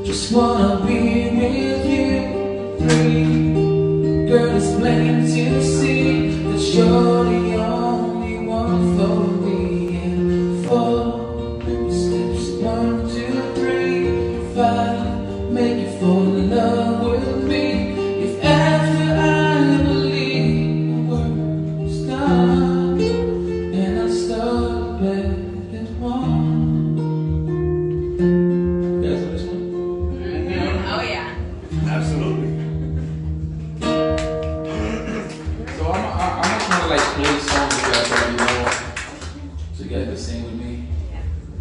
Just wanna be with you. 3, girl, it's plain to see that you're the only one for me. And 4, steps 1, 2, 3, 5, make you fall in love with me. If after I believe the work is done and I start back at 1. Absolutely. So I'm gonna try to like play songs you guys already know, so you guys can sing with me.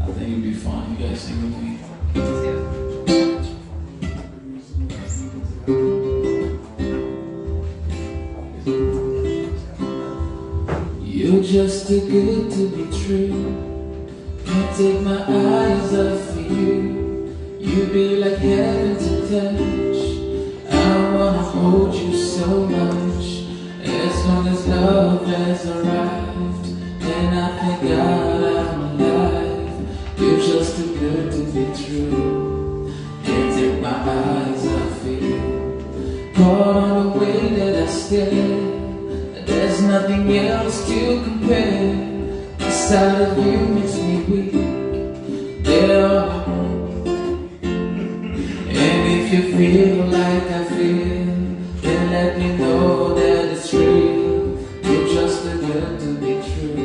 I think it'd be fun. You guys sing with me. You're just too good to be true. Can't take my eyes off of you. You be like heaven to touch. I wanna hold you so much. As long as love has arrived, then I thank God I'm alive. You're just too good to be true. Can't take my eyes off of you. Caught on the way that I stare. There's nothing else to compare. The sight of you makes me weak. There. And if you feel like I feel, then let me know that it's real. You're just too good to be true.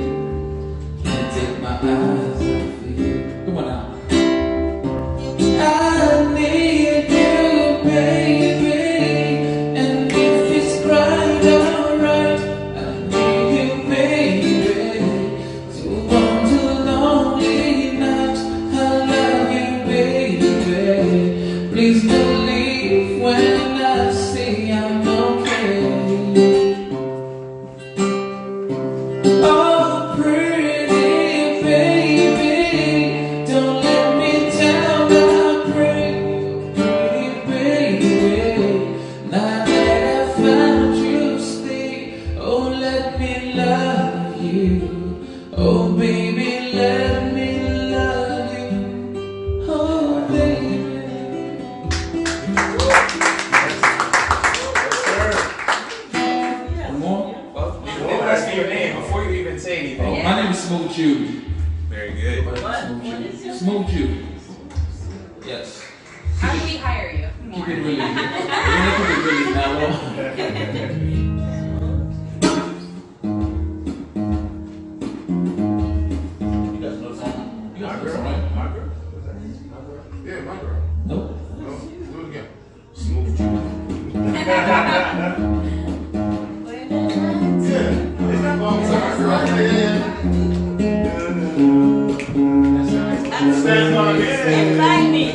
Can't take my eyes off of you. Come on now. I need you, baby. And if it's right, alright. I need you, baby. To want to lonely nights. I love you, baby. Please believe when I say I'm okay. Oh, pretty baby, don't let me down, I pray. Pretty baby, now that I found you, stay. Oh, let me love you. Oh, baby, let me love you. Oh, baby. Ask me your name before you even say anything. Oh, my name is MOJO. Very good. MOJO. Yes. How do we hire you? Keep it really. Keep it really mellow. You guys know the song? You guys know the song, right? My girl? Yeah, my girl. Nope. No, do it again. Smooth Juice. Yeah, it's not long. Sorry, stand by me. Invite me.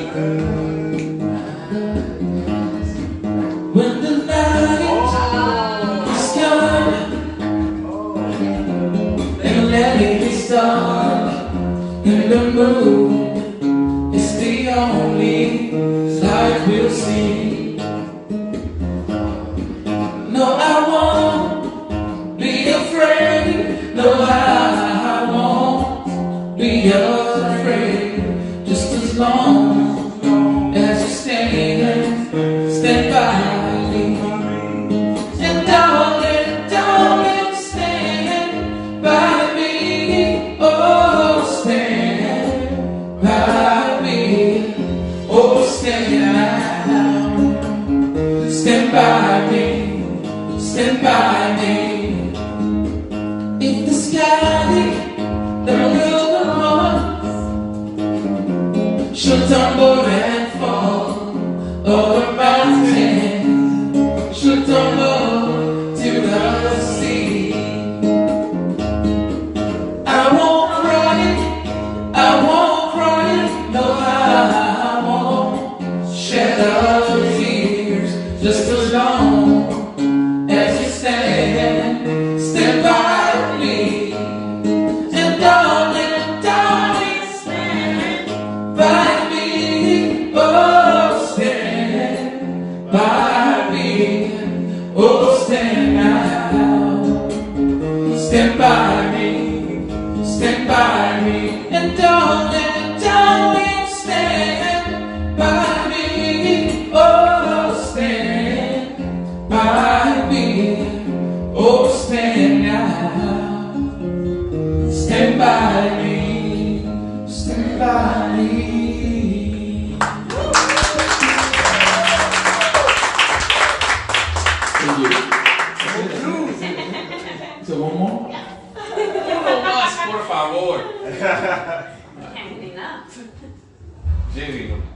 When the night is gone and let it be dark, and the moon is the only light we'll see. No, I won't be afraid. No, I won't be afraid. Just as long as you stand by me. And darling, stand by me. Oh, stand by me. Oh, stand by me. Stand by me. In the sky, the little one she'll tumble and fall over mountains. She'll tumble to the sea. I won't cry, no, I won't shed a tears. Just as long as you stand by me. And darling, stand by me. Oh, stand There we go.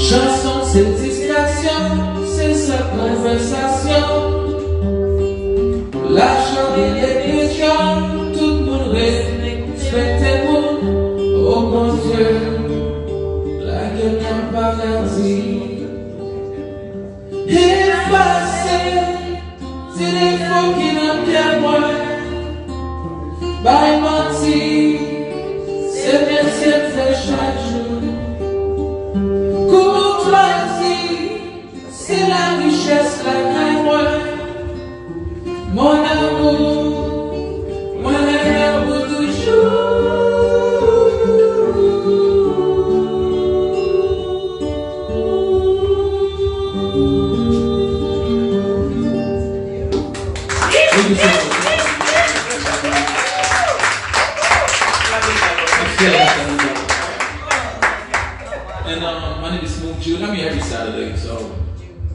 Chanson, c'est distraction, c'est conversation, l'argent et les questions, tout le monde respecte vous. Oh mon Dieu, la gueule n'a pas verdi. Effacer, c'est les faux qui n'ont qu'à moi. By mentir, c'est bien ce que fait chaque jour. Courtoisie, c'est la richesse, la caille. Mon amour, mon amour toujours. And my name is MOJO. I'm here every Saturday, so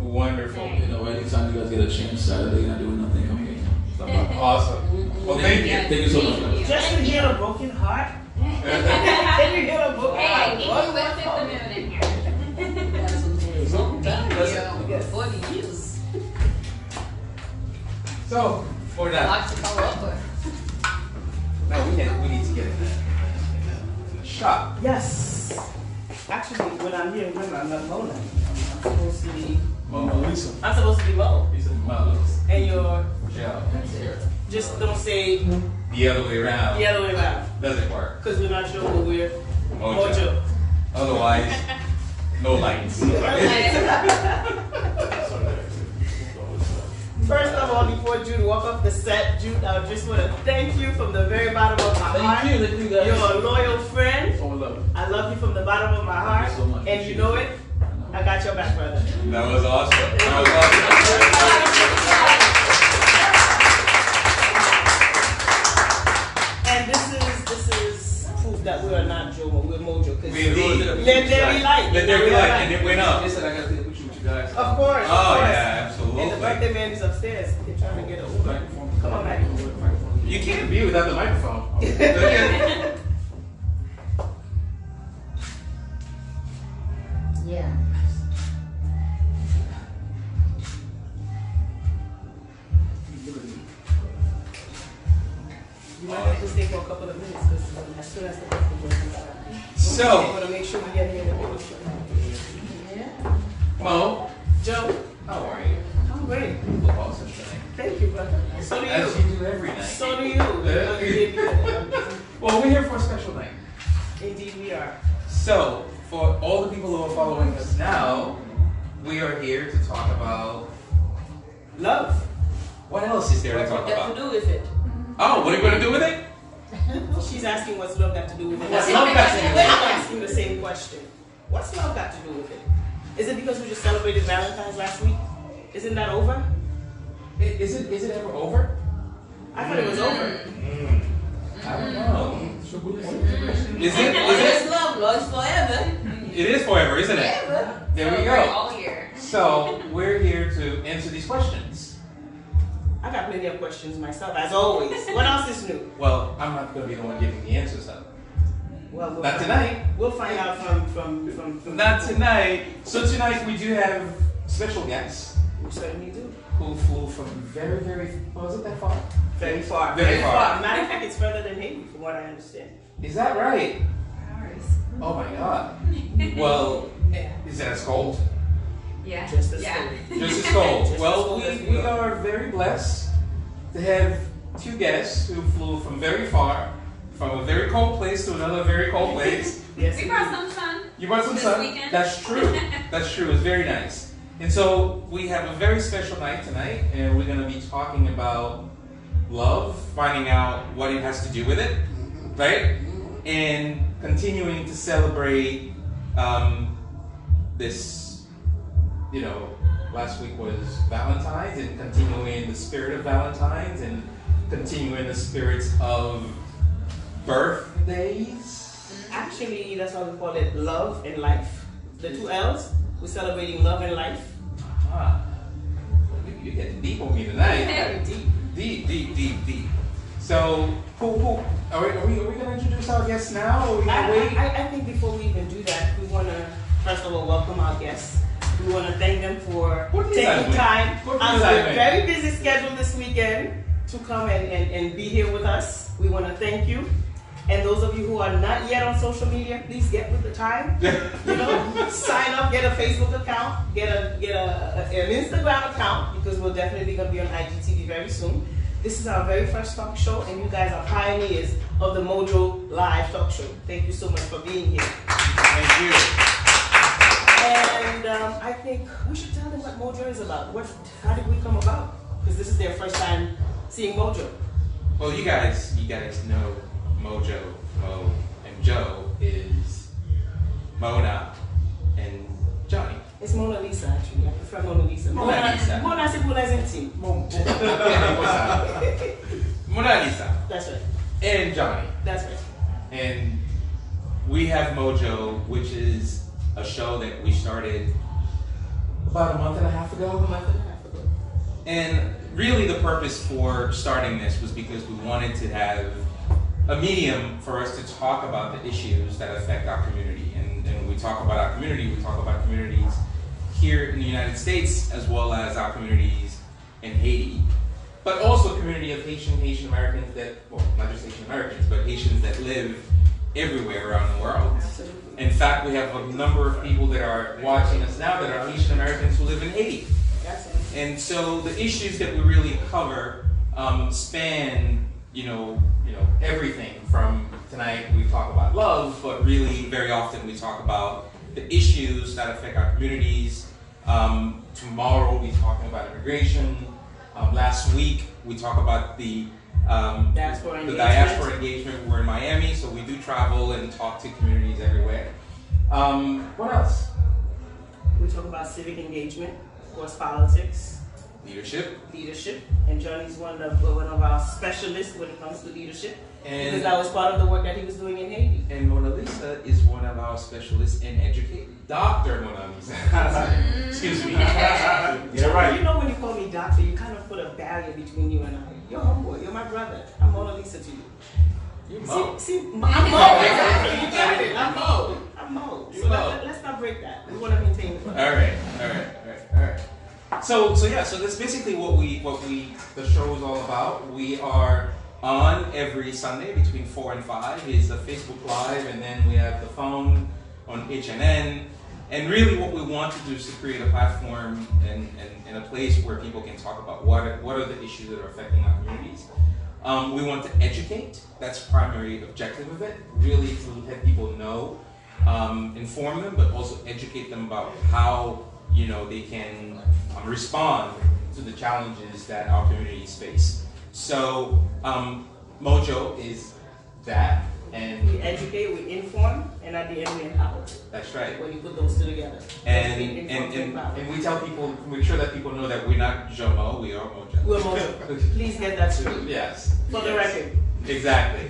Wonderful. you know, anytime you guys get a chance Saturday, not doing nothing, I'm here. Awesome. Well, thank you. Thank you so much. Just to hear a broken heart. Can you hear a broken Hey, heart? you lifted the mood in here. Yes. 40 years. So, for that, Lots to follow up with. now we need to get in the shop. Yes. Actually, when I'm here, remember, I'm not Mona. I'm supposed to be. Lisa. I'm supposed to be Mo. Lisa Mullins. And you're. Michelle. Just don't say The other way around. the other way around. Doesn't work. Because we're not sure what we're. Mojo. Mojo. Otherwise, no lights. First of all, before Jude walk off the set, Jude, I just want to thank you from the very bottom of my heart. Thank you guys. You're a loyal friend. So love. I love you from the bottom of my heart. Thank you so much. And you know it. I got your back, brother. That was awesome. That was awesome. And this is proof that we are not Jomo, we're Mojo. Because We indeed. let there be light. Let there be light, and it went up. Listen, I gotta take a picture with you guys. Of course. Oh, of course. yeah, absolutely. And the birthday man is upstairs. They're trying to get a Uber. Come on, man. You can't be without the microphone. Yeah. You might have to stay for a couple of minutes because as soon as the birthday goes, So, I want to make sure we get here in the picture. Mo, Joe, how are you? I'm great. Football since tonight. Thank you, brother. So do As you. you do every night. So do you. Well, we're here for a special night. Indeed, we are. So, for all the people who are following us now, we are here to talk about Love. what else is there to talk What's love got about? to do with it? Oh, what are you going to do with it? She's asking what's love got to do with it. What's love got to do with it? I'm asking the same question. What's love got to do with it? Is it because we just celebrated Valentine's last week? Isn't that over? Is it ever over? I thought it was over. I don't know. Is It's it? love, love's forever. It is forever, isn't it? Forever. There we Celebrate go. all year. So, we're here to answer these questions. I got plenty of questions myself, as always. What else is new? Well, I'm not going to be the one giving the answers though. Well, Not find tonight. out. We'll find out from Not tonight. So tonight we do have special guests We certainly do. who flew from very, was it that far? Very far. Very far. Matter of fact, it's further than Haiti, from what I understand. Is that right? Hours. Oh my God. Well, is that as cold? Yeah. Just as Yeah. cold. Just as cold. Just Well, as cold as we are very blessed to have two guests who flew from very far, from a very cold place to another very cold place. Yes, We brought some sun. You brought some This sun? weekend. That's true. That's true. It's very nice. And so we have a very special night tonight, and we're going to be talking about love, finding out what it has to do with it, right? And continuing to celebrate this, you know, last week was Valentine's, and continuing the spirit of Valentine's, and continuing the spirits of birthdays. Actually, that's why we call it love and life. The two L's, we're celebrating love and life. Ah, you're getting deep on me tonight. Very deep. Deep. So, who are we gonna introduce our guests now, or are we gonna wait? I think before we even do that, we want to, first of all, welcome our guests. We want to thank them for Cortesano. taking time out of their Cortesano. very busy schedule this weekend to come and be here with us. We want to thank you. And those of you who are not yet on social media, please get with the time. You know, sign up, get a Facebook account, get an Instagram account, because we're definitely going to be on IGTV very soon. This is our very first talk show, and you guys are pioneers of the MOJO Live talk show. Thank you so much for being here. Thank you. And I think we should tell them what MOJO is about. How did we come about? Because this is their first time seeing MOJO. Well, you guys know MOJO, Mo, and Joe is Mona and Johnny. It's Mona Lisa, actually. I prefer Mona Lisa. Mona Lisa. Mona c'est pour les intimes. Mona Lisa That's right. and Johnny. That's right. And we have MOJO, which is a show that we started about a month and a half ago. A month and a half ago. And really the purpose for starting this was because we wanted to have a medium for us to talk about the issues that affect our community. And when we talk about our community, we talk about communities here in the United States as well as our communities in Haiti. But also a community of Haitian Americans that, well, not just Haitian Americans, but Haitians that live everywhere around the world. Absolutely. In fact, we have a number of people that are watching us now that are Haitian Americans who live in Haiti. Absolutely. And so the issues that we really cover span, everything from tonight we talk about love, but really very often we talk about the issues that affect our communities. Tomorrow we'll be talking about immigration. Last week we talked about the diaspora engagement. We're in Miami, so we do travel and talk to communities everywhere. What else? We talk about civic engagement, of course, politics, Leadership. and Johnny's one of our specialists when it comes to leadership, because And, that was part of the work that he was doing in Haiti. and Mona Lisa is one of our specialists in education. Dr. Mona Lisa. Excuse me. Yeah, right. You know, when you call me doctor, you kind of put a barrier between you and I. You're homeboy, you're my brother. I'm Mona Lisa to you. You Mo. See, I'm Mo. You got it. I'm Mo. I'm Mo. You So Mo. let's not break that. We want to maintain it. All right. So that's basically what the show is all about. We are on every Sunday between 4 and 5 is the Facebook Live, and then we have the phone on HNN. And really what we want to do is to create a platform and a place where people can talk about what are the issues that are affecting our communities. We want to educate. That's the primary objective of it, really to let people know, inform them, but also educate them about how they can respond to the challenges that our communities face. So MOJO is that, and We educate, we inform, and at the end we empower. that's right. When you put those two together. And Inform to empower. we tell people, make sure that people know that we're not Jomo, we are MOJO. We're MOJO. Please get that straight. Yes. For the Yes. record. Exactly.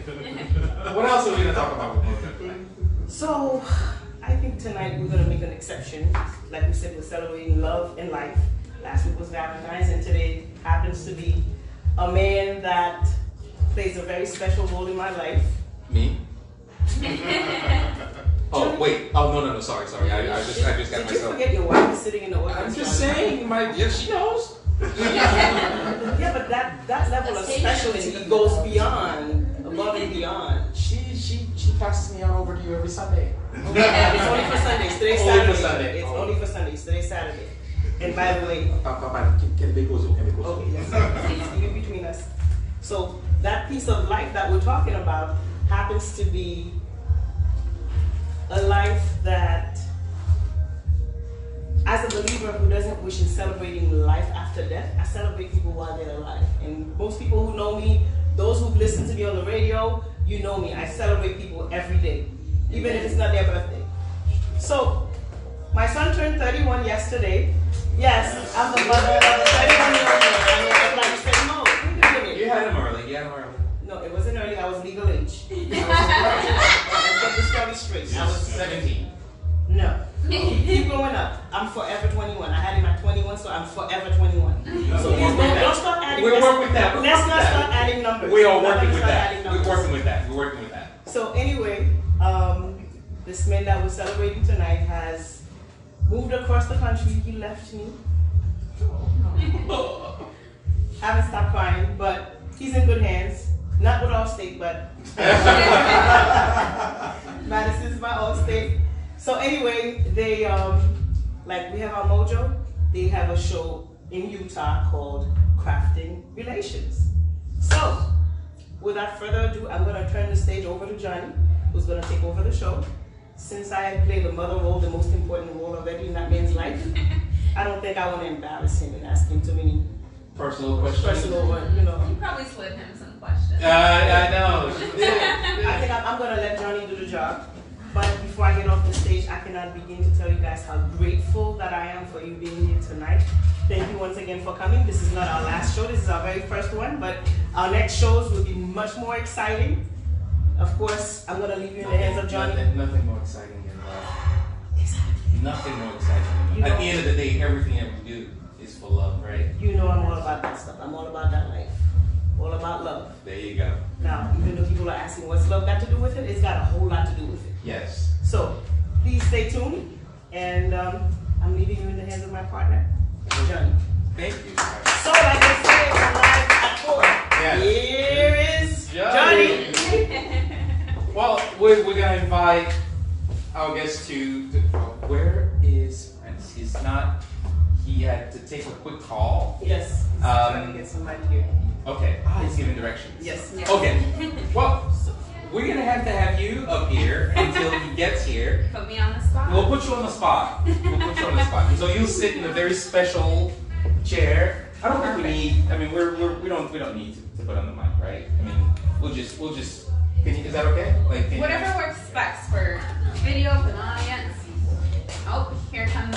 What else are we going to talk about with MOJO tonight? So, I think tonight we're going to make an exception. Like we said, we're celebrating love and life. Last week was Valentine's, and today happens to be a man that plays a very special role in my life. Me? Oh, wait. Oh, no. Sorry. I just got Did you myself. forget your wife is sitting in the audience? I'm just saying, she knows. Yeah, but that level of specialty goes above and beyond. She passes me on over to you every Sunday. It's only for Sundays. Today's Only Saturday. for Sunday. It's only for Sundays. Today's Saturday. And by the way, okay, yes, keep it between us. So that piece of life that we're talking about happens to be a life that, as a believer who doesn't wish in celebrating life after death, I celebrate people while they're alive. And most people who know me, those who've listened to me on the radio, you know me. I celebrate people every day, even if it's not their birthday. So, my son turned 31 yesterday. Yes, I'm the mother of a 31-year-old man. Like you said, no, wait a minute. You had him early. No, it wasn't early. I was legal age. Let's get the story straight. I was 17. No. Keep going up. I'm forever 21. I had him at 21, so I'm forever 21. So please don't start adding. We'll work with that. Let's not start adding numbers. We are We're not working gonna with start that. adding We're numbers. working with that. So anyway, this man that we're celebrating tonight has moved across the country. He left me. Haven't stopped crying, but he's in good hands. Not with Allstate, but Madison's my Allstate. So anyway, they like we have our MOJO. They have a show in Utah called Crafting Relations. So without further ado, I'm gonna turn the stage over to Johnny, who's gonna take over the show. Since I have played the mother role, the most important role already in that man's life, I don't think I want to embarrass him and ask him too many Personal question. personal, You probably slid him some questions. I know. I think I'm gonna let Johnny do the job. But before I get off the stage, I cannot begin to tell you guys how grateful that I am for you being here tonight. Thank you once again for coming. This is not our last show. This is our very first one, but our next shows will be much more exciting. Of course, I'm gonna leave you in the hands of Johnny. Nothing more exciting than love. Exactly. Nothing more exciting. You At know- the end of the day, everything that we do is for love, right? You know I'm all about that stuff. I'm all about that life. All about love. There you go. Now, even though people are asking what's love got to do with it, it's got a whole lot to do with it. Yes. So, please stay tuned, and I'm leaving you in the hands of my partner, Johnny. Thank you. So, like I said, we're live at 4. Yes. Here is Johnny. Well, we're gonna invite our guest to where is Prince? He's not. He had to take a quick call. Yes, he's trying to get somebody here. Okay. He's giving directions. Yes. Yeah. Okay. Well, we're gonna have you up here until he gets here. Put me on the spot. We'll put you on the spot. We'll put you on the spot. So you'll sit in a very special chair. I don't think we need. I mean, we don't need to put on the mic, right? I mean, we'll just. Is that okay? Like can Whatever works best for video, for the audience. Oh, here comes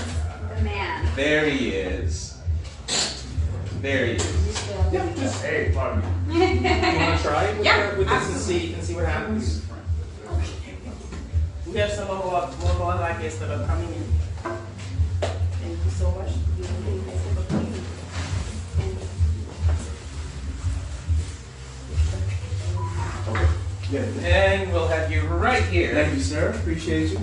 the man. There he is. There he is. Hey, pardon me. You want to try Yeah, with this and see what happens? We have some more of our guests that are coming in. Thank you so much. Okay. Yeah. And we'll have you right here. Thank you, sir. Appreciate you.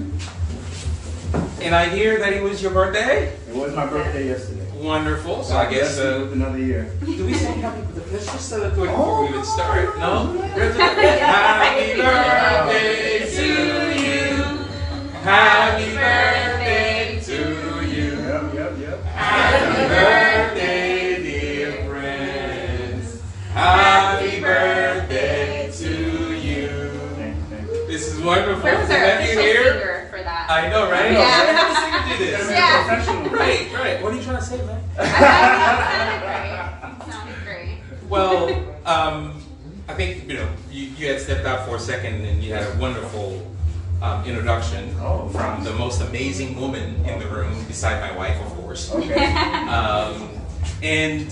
And I hear that it was your birthday. It was my birthday yesterday. Wonderful. So I guess. with another year. Do we say happy birthday? Let's just do it before we even start. No? Yeah. Happy birthday to you. Happy birthday to you. Yep. Happy birthday, dear friends. Happy birthday to you. Thank you. This is wonderful. Where's So our have you official here? singer for that? I know, right? Yeah. We're gonna have a singer do this. Yeah. Professional. Right. What are you trying to say, man? It sounded great. Well, I think you had stepped out for a second and you had a wonderful introduction from the most amazing woman in the room, beside my wife, of course. Okay. And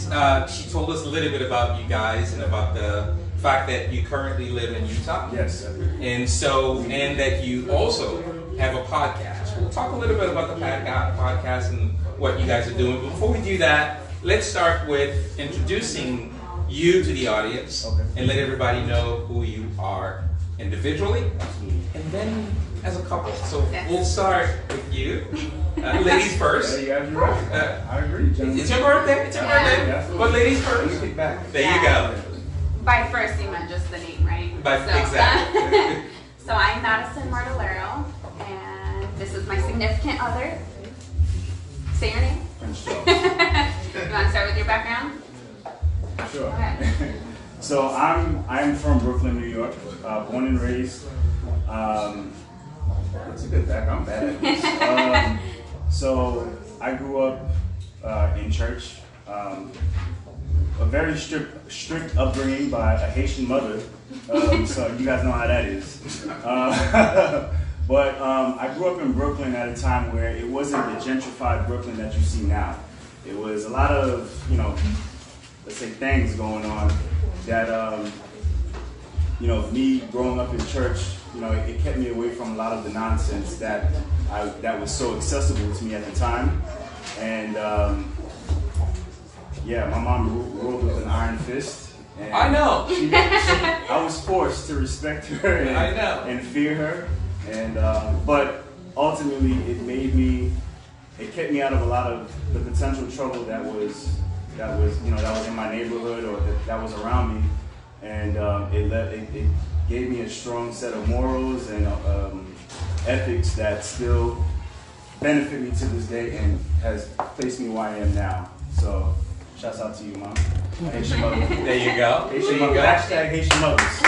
she told us a little bit about you guys and about the fact that you currently live in Utah. Yes. And that you also have a podcast. We'll talk a little bit about the podcast and what you guys are doing. But before we do that, let's start with introducing you to the audience and let everybody know who you are individually and then as a couple. So we'll start with you. Ladies first. Yeah, you're right. I agree, gentlemen. It's your birthday. It's your birthday. Absolutely. But ladies Let me first. kick back. There you go. By first, you meant just the name, right? Exactly. So I'm Madison Martellero, and this is my significant other. Say your name. French toast. You want to start with your background? Sure. Okay. So I'm from Brooklyn, New York, born and raised. That's a good background. I'm bad at this. So I grew up in church. A very strict upbringing by a Haitian mother. So you guys know how that is. But I grew up in Brooklyn at a time where it wasn't the gentrified Brooklyn that you see now. It was a lot of, let's say, things going on that, me growing up in church, it kept me away from a lot of the nonsense that was so accessible to me at the time. And my mom ruled with an iron fist. And I know. I was forced to respect her and fear her. And but ultimately, it made me it kept me out of a lot of the potential trouble that was in my neighborhood or that was around me, and it gave me a strong set of morals and ethics that still benefit me to this day and has placed me where I am now. So, shouts out to you, Mom. Haitian mothers. There you go. Haitian mothers. Hashtag Haitian mothers.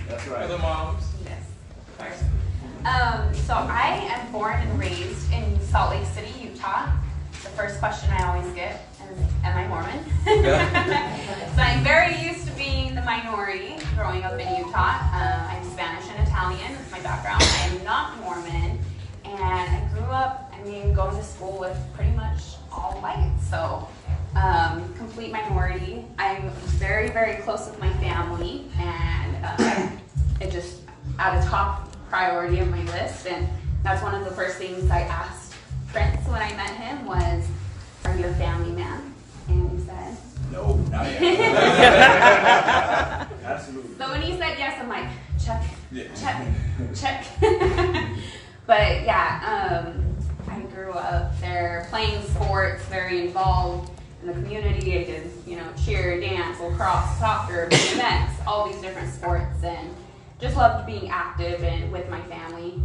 That's right. For the moms. Yes. So I am born and raised in Salt Lake City, Utah. The first question I always get is, am I Mormon? So I'm very used to being the minority growing up in Utah. I'm Spanish and Italian, that's my background. I am not Mormon, and I grew up, going to school with pretty much all white, so complete minority. I'm very, very close with my family, and it just at a top priority on my list, and that's one of the first things I asked Prince when I met him was, are you a family man? And he said, no, not yet. Absolutely. So when he said yes, I'm like, check, Yeah. check. But yeah, I grew up there playing sports, very involved in the community. I did, cheer, dance, lacrosse, soccer, BMX, all these different sports, and just loved being active and with my family.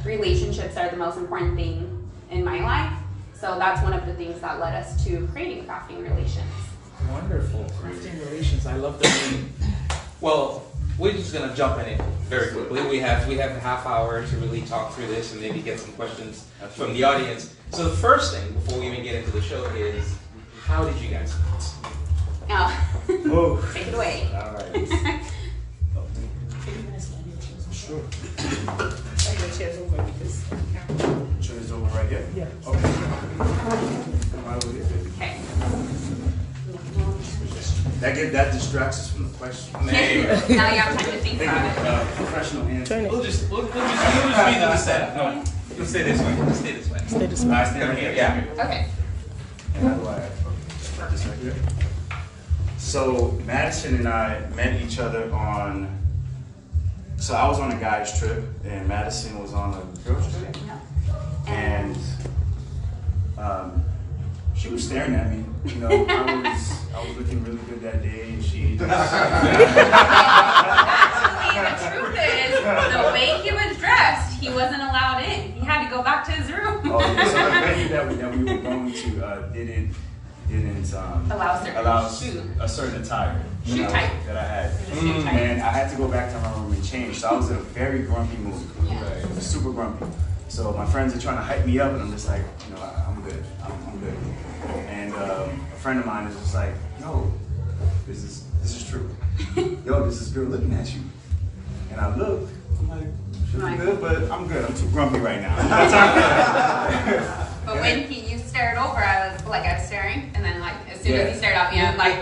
Relationships are the most important thing in my life, so that's one of the things that led us to creating Crafting Relations. Wonderful. Crafting Relations. I love the name. Well, we're just gonna jump in it very quickly. We have a half hour to really talk through this and maybe get some questions from the audience. So the first thing before we even get into the show is, how did you guys meet? Now, Oh. take it away. All right. Sure. The chair's over because. Chair's over right here? Yeah. Okay. Come right over here. Okay. That distracts us from the question. Now you have time to think about it. Professional answer. Turn it. We'll just be to the setup. No, let's stay this way. Stay this way. Stay this way. I stand here. Yeah. Okay. And how do I put this right here? So Madison and I met each other so I was on a guy's trip and Madison was on a girl's trip. And she was staring at me. I was looking really good that day, and she just... Actually, the truth is, the way he was dressed, he wasn't allowed in. He had to go back to his room. Oh, yeah, so the venue that we were going to didn't Allow certain a certain attire Shoe type. that I had. Shoe type. And I had to go back to my room and change. So I was in a very grumpy mood. Yeah. Right. Super grumpy. So my friends are trying to hype me up, and I'm just like, I'm good. I'm good. And a friend of mine is just like, yo, this is true. Yo, this is girl looking at you. And I look, I'm like, she's good, but I'm good. I'm too grumpy right now. But when you stared over, I was staring, and then as soon as he stared at me, I'm like,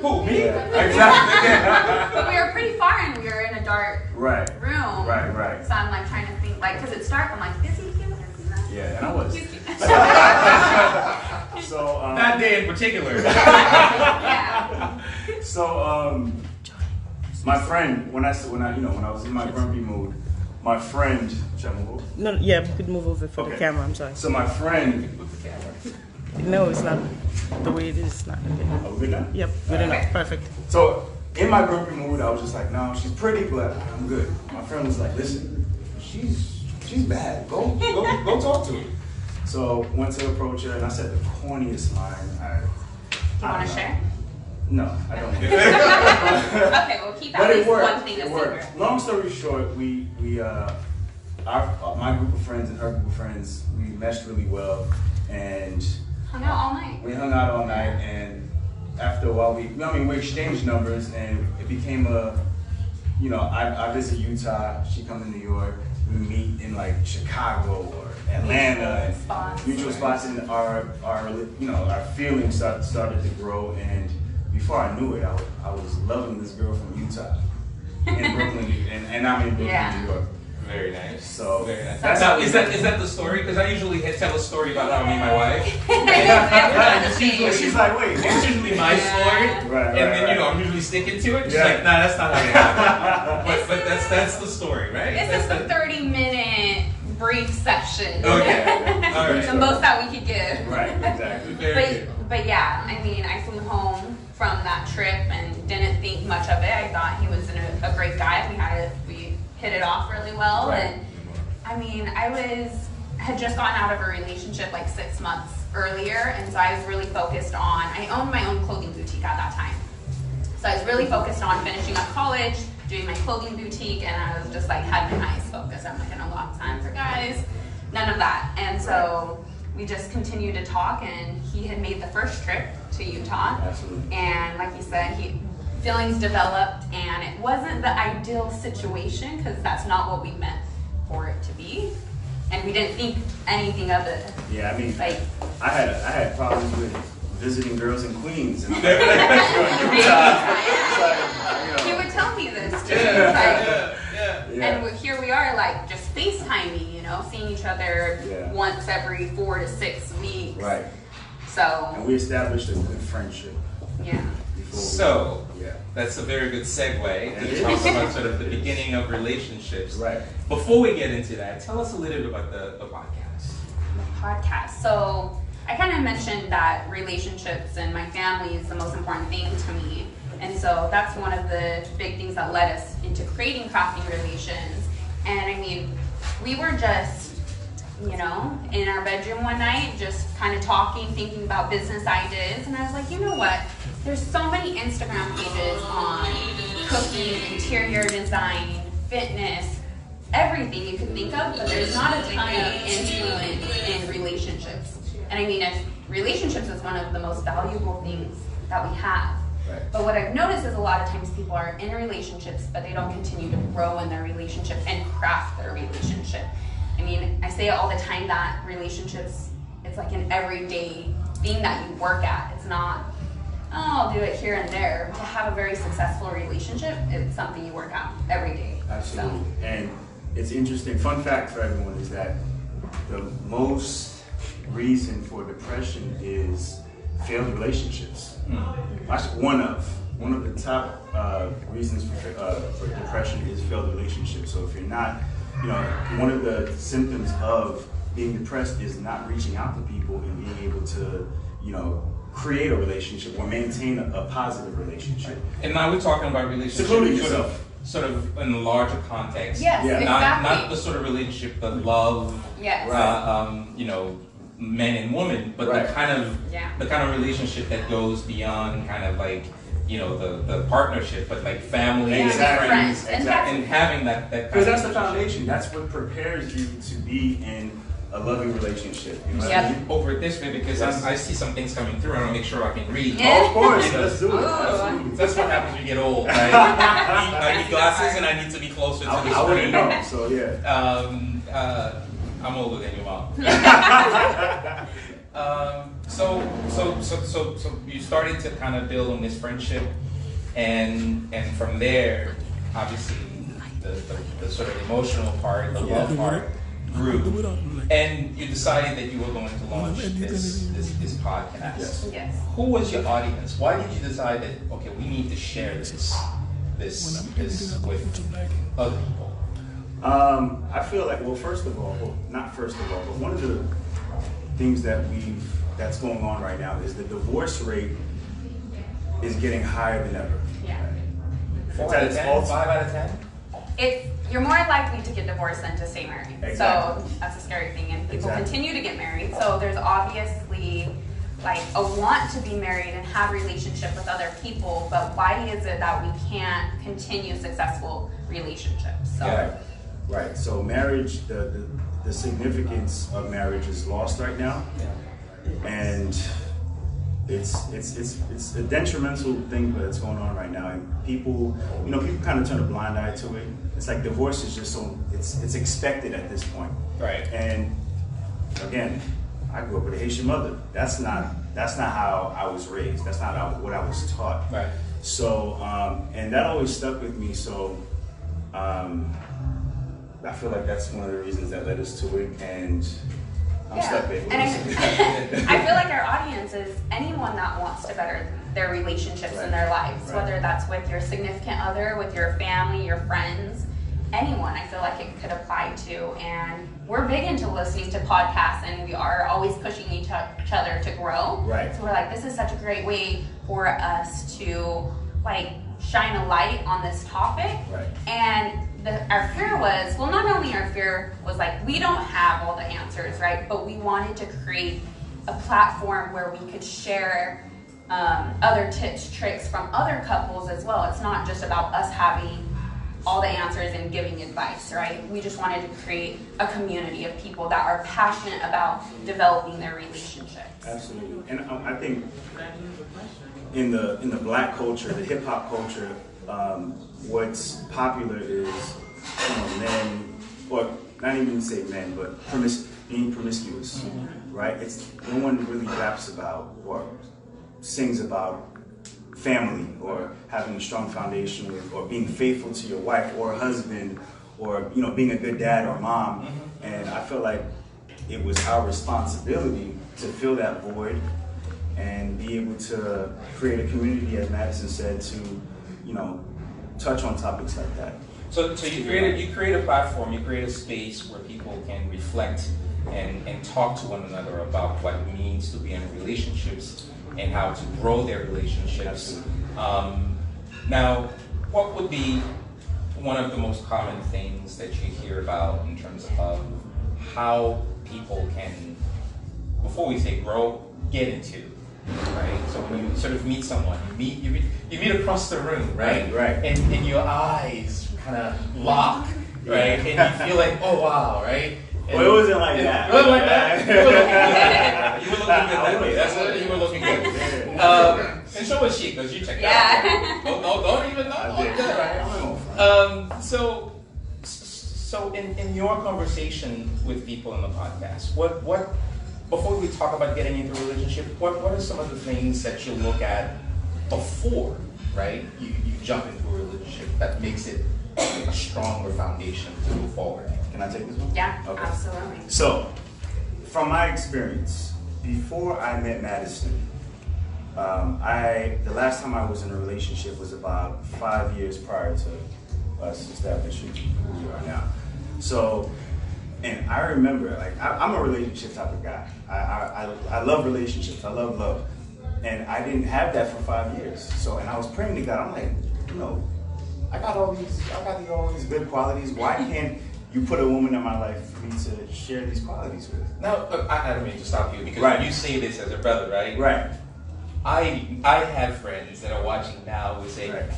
Who, me? Yeah, exactly. But we were pretty far, and we were in a dark Right. room. Right. So I'm trying to think, because it's dark, I'm like, is he cute? Is he not? Yeah, and I was. He's cute. So That day in particular. Yeah. So my friend, when I was in my grumpy mood, my friend, should I move over? No, yeah, we could move over for the Okay. camera. I'm sorry. So my friend, No, it's not the way it is. It's not okay. are we good now? Yep, good enough. Perfect. So in my grumpy mood, I was just like, no, she's pretty, but I'm good. My friend was like, listen, she's bad. Go talk to her. So went to approach her, and I said the corniest line. Do you want to share? No, I don't. Okay, we'll keep But at it least worked. one thing a It worked. secret. Long story short, my group of friends and her group of friends, we meshed really well, and Hung out all night. we hung out all night. And after a while, we exchanged numbers, and it became I visit Utah, she come to New York, we meet in Chicago or Atlanta, mutual spots, and our feelings started to grow. And before I knew it, I was loving this girl from Utah in Brooklyn, and I'm in Brooklyn, New York. Very nice. So Very nice. that's Now, is that the story? Because I usually tell a story about how I meet my wife. She's like, wait, It's usually my story, Right, and then right. I'm usually sticking to it. She's Yeah. like, nah, that's not how it happened. But that's the story, right? This is the 30-minute brief session. Okay. All right. The most that we could give. Right, exactly. Very good. But yeah, I mean, I flew home from that trip and didn't think much of it. I thought he was a great guy. We hit it off really well. Right. And I mean, had just gotten out of a relationship like 6 months earlier, and so I was really focused on, I owned my own clothing boutique at that time. So I was really focused on finishing up college, doing my clothing boutique, and I was just like, had my eyes focused. I'm like, I don't got time for guys, none of that. And so we just continued to talk, and he had made the first trip to Utah. Absolutely. And like you said, feelings developed, and it wasn't the ideal situation because that's not what we meant for it to be. And we didn't think anything of it. Yeah, I mean, Like, I had problems with visiting girls in Queens. And he would tell me this too. Yeah. And here we are, like, just FaceTiming, you know, seeing each other once every 4 to 6 weeks. Right. So. And we established a good friendship. Yeah. So, that's a very good segue to talk about sort of the beginning of relationships. Right. Before we get into that, tell us a little bit about the podcast. The podcast. So, I kind of mentioned that relationships and my family is the most important thing to me. And so that's one of the big things that led us into creating Crafting Relations. And I mean, we were just, you know, in our bedroom one night, just kind of talking, thinking about business ideas. And I was like, you know what? There's so many Instagram pages on cooking, interior design, fitness, everything you could think of, but there's not a ton of influence in relationships. And I mean, if relationships is one of the most valuable things that we have. Right. But what I've noticed is a lot of times people are in relationships, but they don't continue to grow in their relationship and craft their relationship. I mean, I say it all the time that relationships, it's like an everyday thing that you work at. It's not, oh, I'll do it here and there. To have a very successful relationship, it's something you work out every day. Absolutely. And it's interesting. Fun fact for everyone is that the most reason for depression is failed relationships. That's one of the top reasons for depression is failed relationships. So if you're not, you know, one of the symptoms of being depressed is not reaching out to people and being able to, you know, create a relationship or maintain a positive relationship. And now we're talking about relationships sort of in a larger context. Yes, exactly. Not the sort of relationship, the love, you know, men and women, but the kind of relationship that goes beyond kind of like, you know, the partnership, but like family and friends, and having that because that's the foundation. That's what prepares you to be in a loving relationship. You know what I mean? Over it this way because I see some things coming through. I want to make sure I can read. Yeah. Oh, of course, let's do it. Absolutely. That's what happens when you get old. Right? I need glasses and I need to be closer to the screen. I wouldn't know. So yeah. I'm older than you, Mom. So you started to kind of build on this friendship, and from there, obviously, the sort of emotional part, the love part, grew, and you decided that you were going to launch this podcast. Yes. Who was your audience? Why did you decide that okay, we need to share this with other people? I feel like, well, not first of all, but one of the things that's going on right now is the divorce rate is getting higher than ever. Yeah. 4 out of 10? 5 out of 10? You're more likely to get divorced than to stay married. Exactly. So that's a scary thing, and people continue to get married. So there's obviously like a want to be married and have relationship with other people, but why is it that we can't continue successful relationships? So. Right. So marriage, the significance of marriage is lost right now, and it's a detrimental thing that's going on right now. And people kind of turn a blind eye to it. It's like divorce is just so it's expected at this point. Right. And again, I grew up with a Haitian mother. That's not how I was raised. That's not what I was taught. Right. So and that always stuck with me. So. I feel like that's one of the reasons that led us to it, and I'm stuck there. And I feel like our audience is anyone that wants to better their relationships in their lives, whether that's with your significant other, with your family, your friends. anyone I feel like it could apply to. And we're big into listening to podcasts, and we are always pushing each other to grow. Right. So we're like, this is such a great way for us to like shine a light on this topic. Right. And our fear was, well, not only our fear was like, we don't have all the answers, right? But we wanted to create a platform where we could share other tips, tricks from other couples as well. It's not just about us having all the answers and giving advice, right? We just wanted to create a community of people that are passionate about developing their relationships. Absolutely. And I think in the black culture, the hip hop culture, what's popular is men, or not even say men, but being promiscuous, right? It's no one really raps about or sings about family or having a strong foundation with, or being faithful to your wife or husband, or being a good dad or mom. And I feel like it was our responsibility to fill that void and be able to create a community, as Madison said, to touch on topics like that. So you create a platform, you create a space where people can reflect and talk to one another about what it means to be in relationships and how to grow their relationships. Now, what would be one of the most common things that you hear about in terms of how people can, before we say grow, get into, right? So when you sort of meet someone, you meet across the room, right? Right. And your eyes kind of lock, right? And you feel like, oh wow, right? Well, it wasn't like that. It wasn't like that. You were looking good that way. That's what you were looking good. And so was she, because you checked out. Don't even know. So in your conversation with people in the podcast, what before we talk about getting into a relationship, what are some of the things that you look at before, right? You jump into a relationship that makes it a stronger foundation to move forward. Can I take this one? Yeah, okay. Absolutely. So, from my experience, before I met Madison, the last time I was in a relationship was about 5 years prior to us establishing who we are now. So, and I remember, like, I'm a relationship type of guy. I love relationships. I love love. And I didn't have that for 5 years. So, and I was praying to God. I'm like, I got all these good qualities. Why can't you put a woman in my life for me to share these qualities with? Now, I don't mean to stop you, because right. when you say this as a brother, right? Right. I have friends that are watching now who say, right.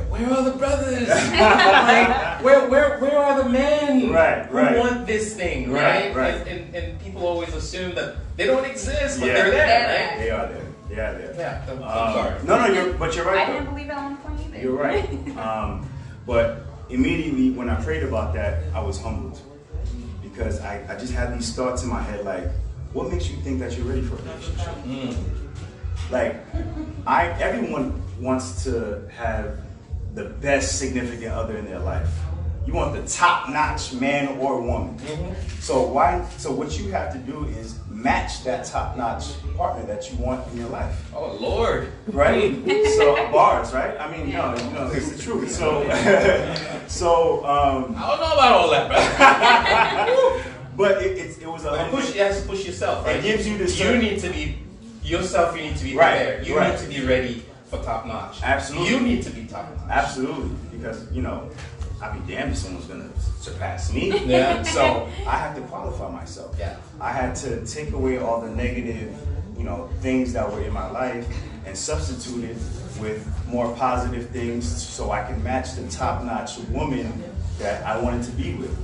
Where are the brothers? Like, where are the men who want this thing, right? And people always assume that they don't exist, but they're there, right? They are there. Yeah, I'm sorry. No, you're right. I didn't believe it at one point either. You're right. But immediately when I prayed about that, I was humbled, because I just had these thoughts in my head like, what makes you think that you're ready for a relationship? Like, everyone wants to have the best significant other in their life. You want the top-notch man or woman. So what you have to do is match that top-notch partner that you want in your life. Oh Lord! Right? So bars, right? I mean, it's the truth. So, I don't know about all that, brother. But it was a you have to push yourself. Right? It gives you this. You need to be yourself. You need to be prepared. You need to be ready for top-notch. Absolutely. You need to be top-notch. Absolutely, because I'd be damned if someone's gonna surpass me. Yeah. So I have to qualify myself. Yeah. I had to take away all the negative, things that were in my life and substitute it with more positive things so I can match the top-notch woman that I wanted to be with.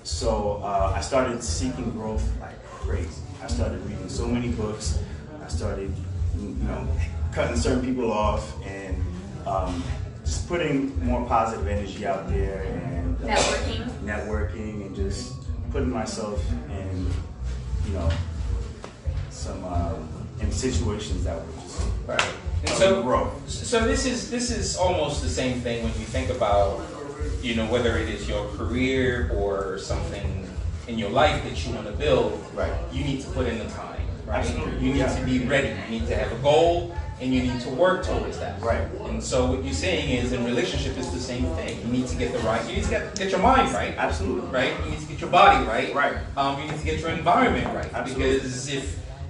So I started seeking growth like crazy. I started reading so many books. I started, cutting certain people off and just putting more positive energy out there and networking and just putting myself in, some in situations that were just right. And so grow. So this is almost the same thing when you think about, whether it is your career or something in your life that you want to build. Right. You need to put in the time. Right? Absolutely. You need to be ready. You need to have a goal and you need to work towards that. Right. And so what you're saying is, in relationship, it's the same thing. You need to get you need to get your mind right. Absolutely. Right. You need to get your body right. Right. You need to get your environment right. Absolutely. Because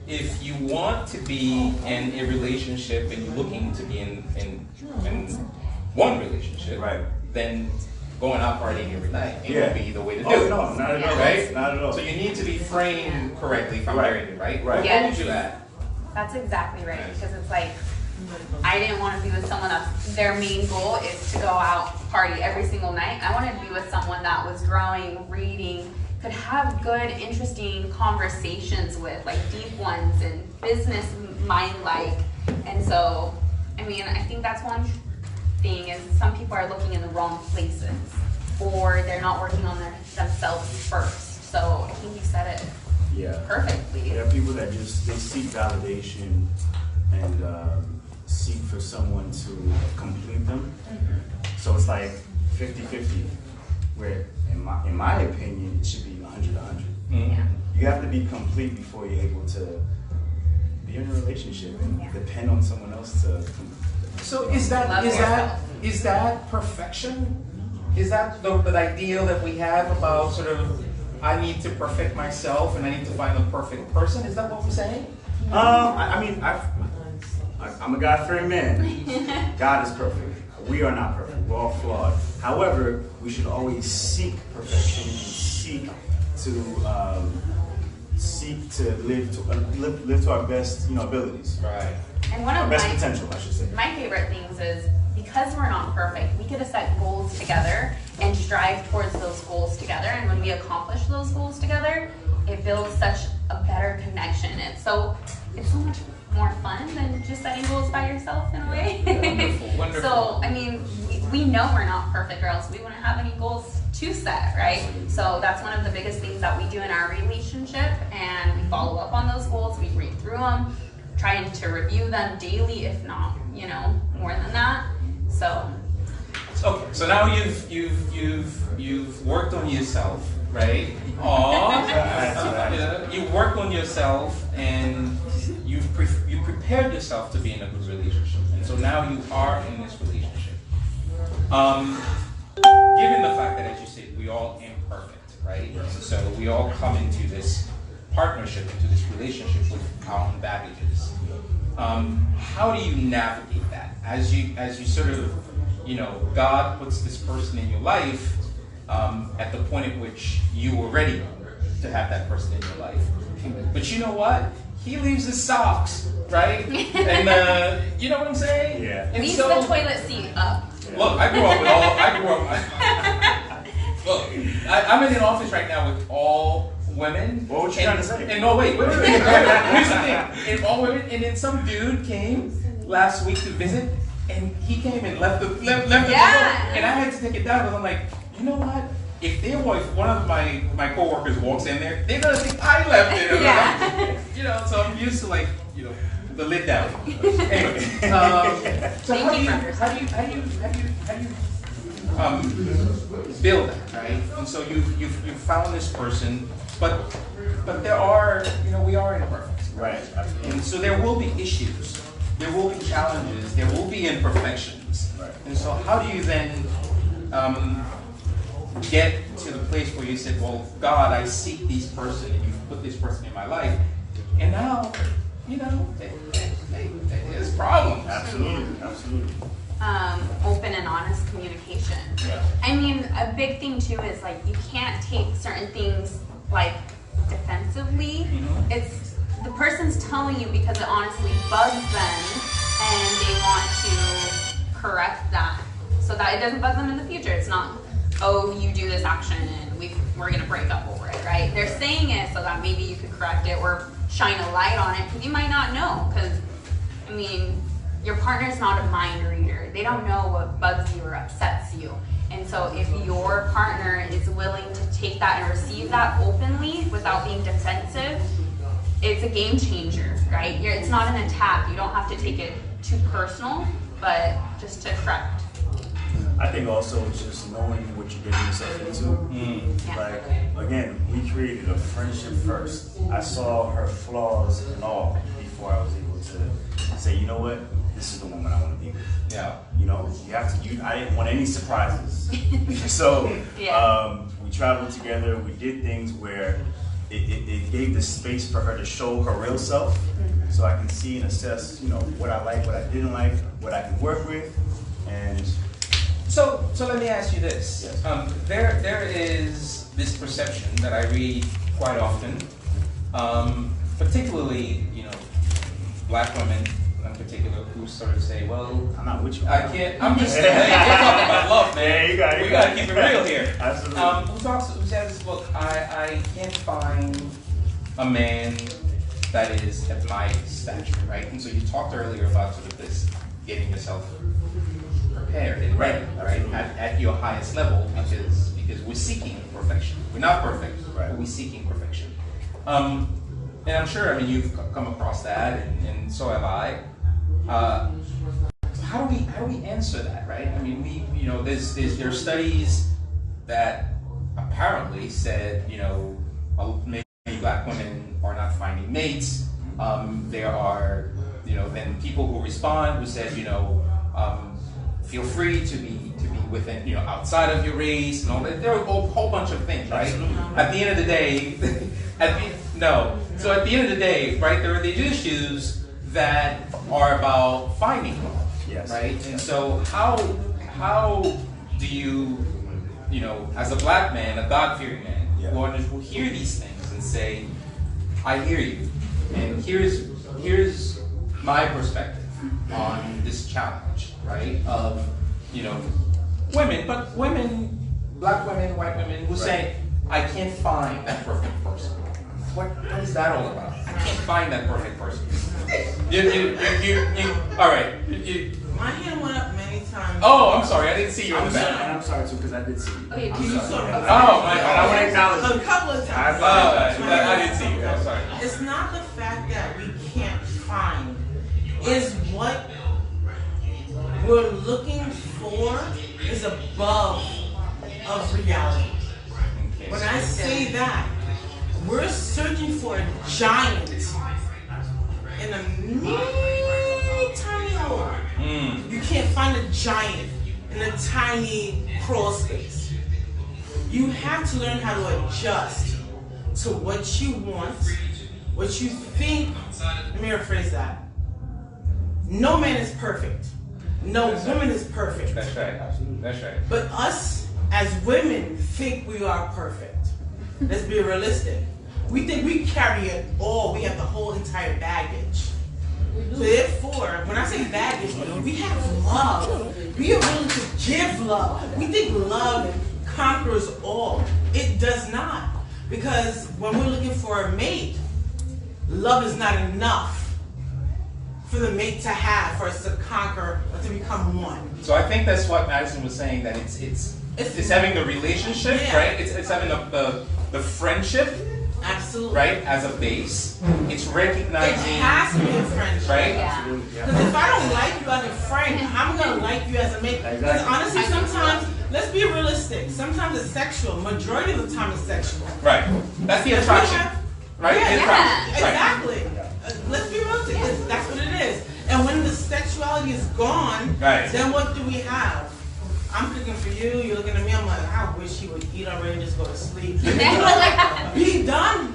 if you want to be in a relationship and you're looking to be in one relationship, right, then going out partying every night yeah. would be the way to do it. it. No, not at all. Right? Not at all. So you need to be framed correctly if I'm Right. hearing you, right? Right. What would you add? That's exactly right, because it's like, I didn't want to be with someone that their main goal is to go out party every single night. I wanted to be with someone that was growing, reading, could have good, interesting conversations with, like deep ones and business mind-like. And so, I mean, I think that's one thing is some people are looking in the wrong places, or they're not working on themselves first. So I think you said it perfectly. There are people that they seek validation and seek for someone to complete them. So it's like 50-50, where in my opinion, it should be 100-100. Yeah. You have to be complete before you're able to be in a relationship and depend on someone else to complete. So is that perfection? Is that the ideal that we have about sort of, I need to perfect myself and I need to find the perfect person? Is that what we're saying? I mean, I'm a God-fearing man. God is perfect. We are not perfect. We're all flawed. However, we should always seek perfection and seek to live to our best, abilities. Right. And one of our best potential, I should say. My favorite things is, because we're not perfect, we get to set goals together and strive towards those goals together. And when we accomplish those goals together, it builds such a better connection. It's so much more fun than just setting goals by yourself in a way. Wonderful, wonderful. So, I mean, we know we're not perfect, or else we wouldn't have any goals to set, right? So that's one of the biggest things that we do in our relationship, and we follow up on those goals. We read through them, trying to review them daily, if not, more than that. So. Okay, so now you've worked on yourself, right? Aww. You worked on yourself, and you prepared yourself to be in a good relationship, and so now you are in this relationship. Given the fact that, as you said, we all imperfect, right? So we all come into this partnership, into this relationship with our own baggages. How do you navigate that as you sort of, God puts this person in your life at the point at which you were ready to have that person in your life. But you know what? He leaves his socks, right? And you know what I'm saying? Yeah. And Leaves so, the toilet seat up. Look, Look, I'm in an office right now with all women. What were you trying to say? And no, wait. Here's the thing. And all women, and then some dude came last week to visit, and he came and left the door, and I had to take it down because I'm like, you know what? If one of my coworkers walks in there, they're gonna think I left it. Yeah. So I'm used to the lid down. Anyway, so how do you build that, right? And so you've found this person, but there are we are imperfect, Right. and so there will be issues, there will be challenges, there will be imperfections, Right. and so how do you then get to the place where you said, well, God, I seek this person, and you've put this person in my life, and now there's problems. Absolutely. Open and honest communication. Yeah. I mean, a big thing too is you can't take certain things defensively. Mm-hmm. It's the person's telling you because it honestly bugs them, and they want to correct that so that it doesn't bug them in the future. It's not, oh, you do this action and we're gonna break up over it, right? They're saying it so that maybe you could correct it or shine a light on it, because you might not know. Because your partner's not a mind reader. They don't know what bugs you or upsets you. And so if your partner is willing to take that and receive that openly without being defensive, it's a game changer, right? It's not an attack. You don't have to take it too personal, but just to correct. I think also just knowing what you're getting yourself into. Yeah. Again, we created a friendship first. I saw her flaws and all before I was able to say, you know what, this is the woman I want to be with. Yeah. You know, you have to. I didn't want any surprises, so we traveled together. We did things where it gave the space for her to show her real self, so I can see and assess, you know, what I like, what I didn't like, what I can work with, and. So let me ask you this. Yes. There is this perception that I read quite often, particularly, you know, black women in particular, who sort of say, well, I'm not with you. I can't, I'm just, hey, you're talking about love, man. Yeah, we gotta keep it real here. Absolutely. Who says, look, I can't find a man that is at my stature, right? And so you talked earlier about sort of this getting yourself prepared and ready, right? At your highest level, because we're seeking perfection. We're not perfect, right, but we're seeking perfection. And I'm sure, I mean, you've come across that, and so have I. How do we answer that, right? I mean, there are studies that apparently said, you know, many black women are not finding mates. There are, you know, then people who respond who said, you know, feel free to be within, you know, outside of your race and all that. There are a whole bunch of things, right? At the end of the day, So at the end of the day, right, there are these issues that are about finding love, yes, right? And so how do you, you know, as a black man, a God-fearing man, who hear these things and say, I hear you, and here's my perspective on this challenge, right? Of, you know, women, black women, white women, who say, I can't find that perfect person. What is that all about? I can't find that perfect person. All right. My hand went up many times. Oh, I'm sorry. I didn't see you in the back. And I'm sorry too, because I did see you. Okay, I'm you sorry. saw me. Oh, my God. I want to acknowledge A couple of times. I didn't see you. I'm sorry. It's not the fact that we can't find. Is what we're looking for is above of reality. When I say that, we're searching for a giant in a mini tiny hole. You can't find a giant in a tiny crawl space. You have to learn how to adjust to what you want, what you think. Let me rephrase that. No man is perfect. No woman is perfect. That's right. That's right. But us as women think we are perfect. Let's be realistic. We think we carry it all. We have the whole entire baggage. So therefore, when I say baggage, we have love. We are willing to give love. We think love conquers all. It does not. Because when we're looking for a mate, love is not enough for the mate to have, for us to conquer or to become one. So I think that's what Madison was saying, that it's having the relationship, right? It's having the friendship, absolutely, right, as a base. It's recognizing. It has to be a friendship, right? Absolutely. Because if I don't like you as a friend, I'm gonna like you as a mate. Because honestly, sometimes, let's be realistic. Sometimes it's sexual. Majority of the time, it's sexual. Right. That's the attraction. Right? Yeah, exactly. Let's be realistic. That's what it is. And when the sexuality is gone, then what do we have? I'm cooking for you, you're looking at me, I'm like, I wish he would eat already and just go to sleep. Be done.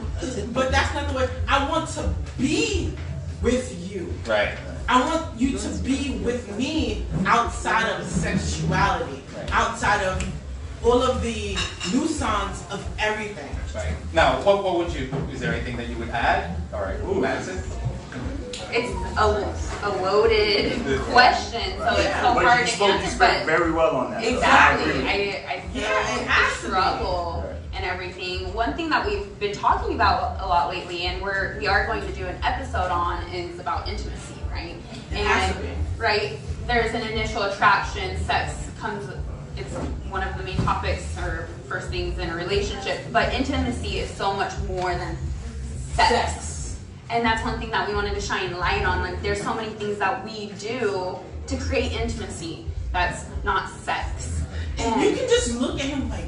But that's not the way. I want to be with you. Right. I want you to be with me outside of sexuality, outside of all of the nuisance of everything. Right. Now, what would you, is there anything that you would add? All right. Ooh, Madison. It's a loaded question, so it's so hard to answer. You spoke very well on that. Exactly. I feel the struggle and everything. One thing that we've been talking about a lot lately, and we are going to do an episode on, is about intimacy, right? Right, there's an initial attraction. Sex comes. It's one of the main topics or first things in a relationship, but intimacy is so much more than sex. And that's one thing that we wanted to shine light on. Like, there's so many things that we do to create intimacy that's not sex. And you can just look at him like,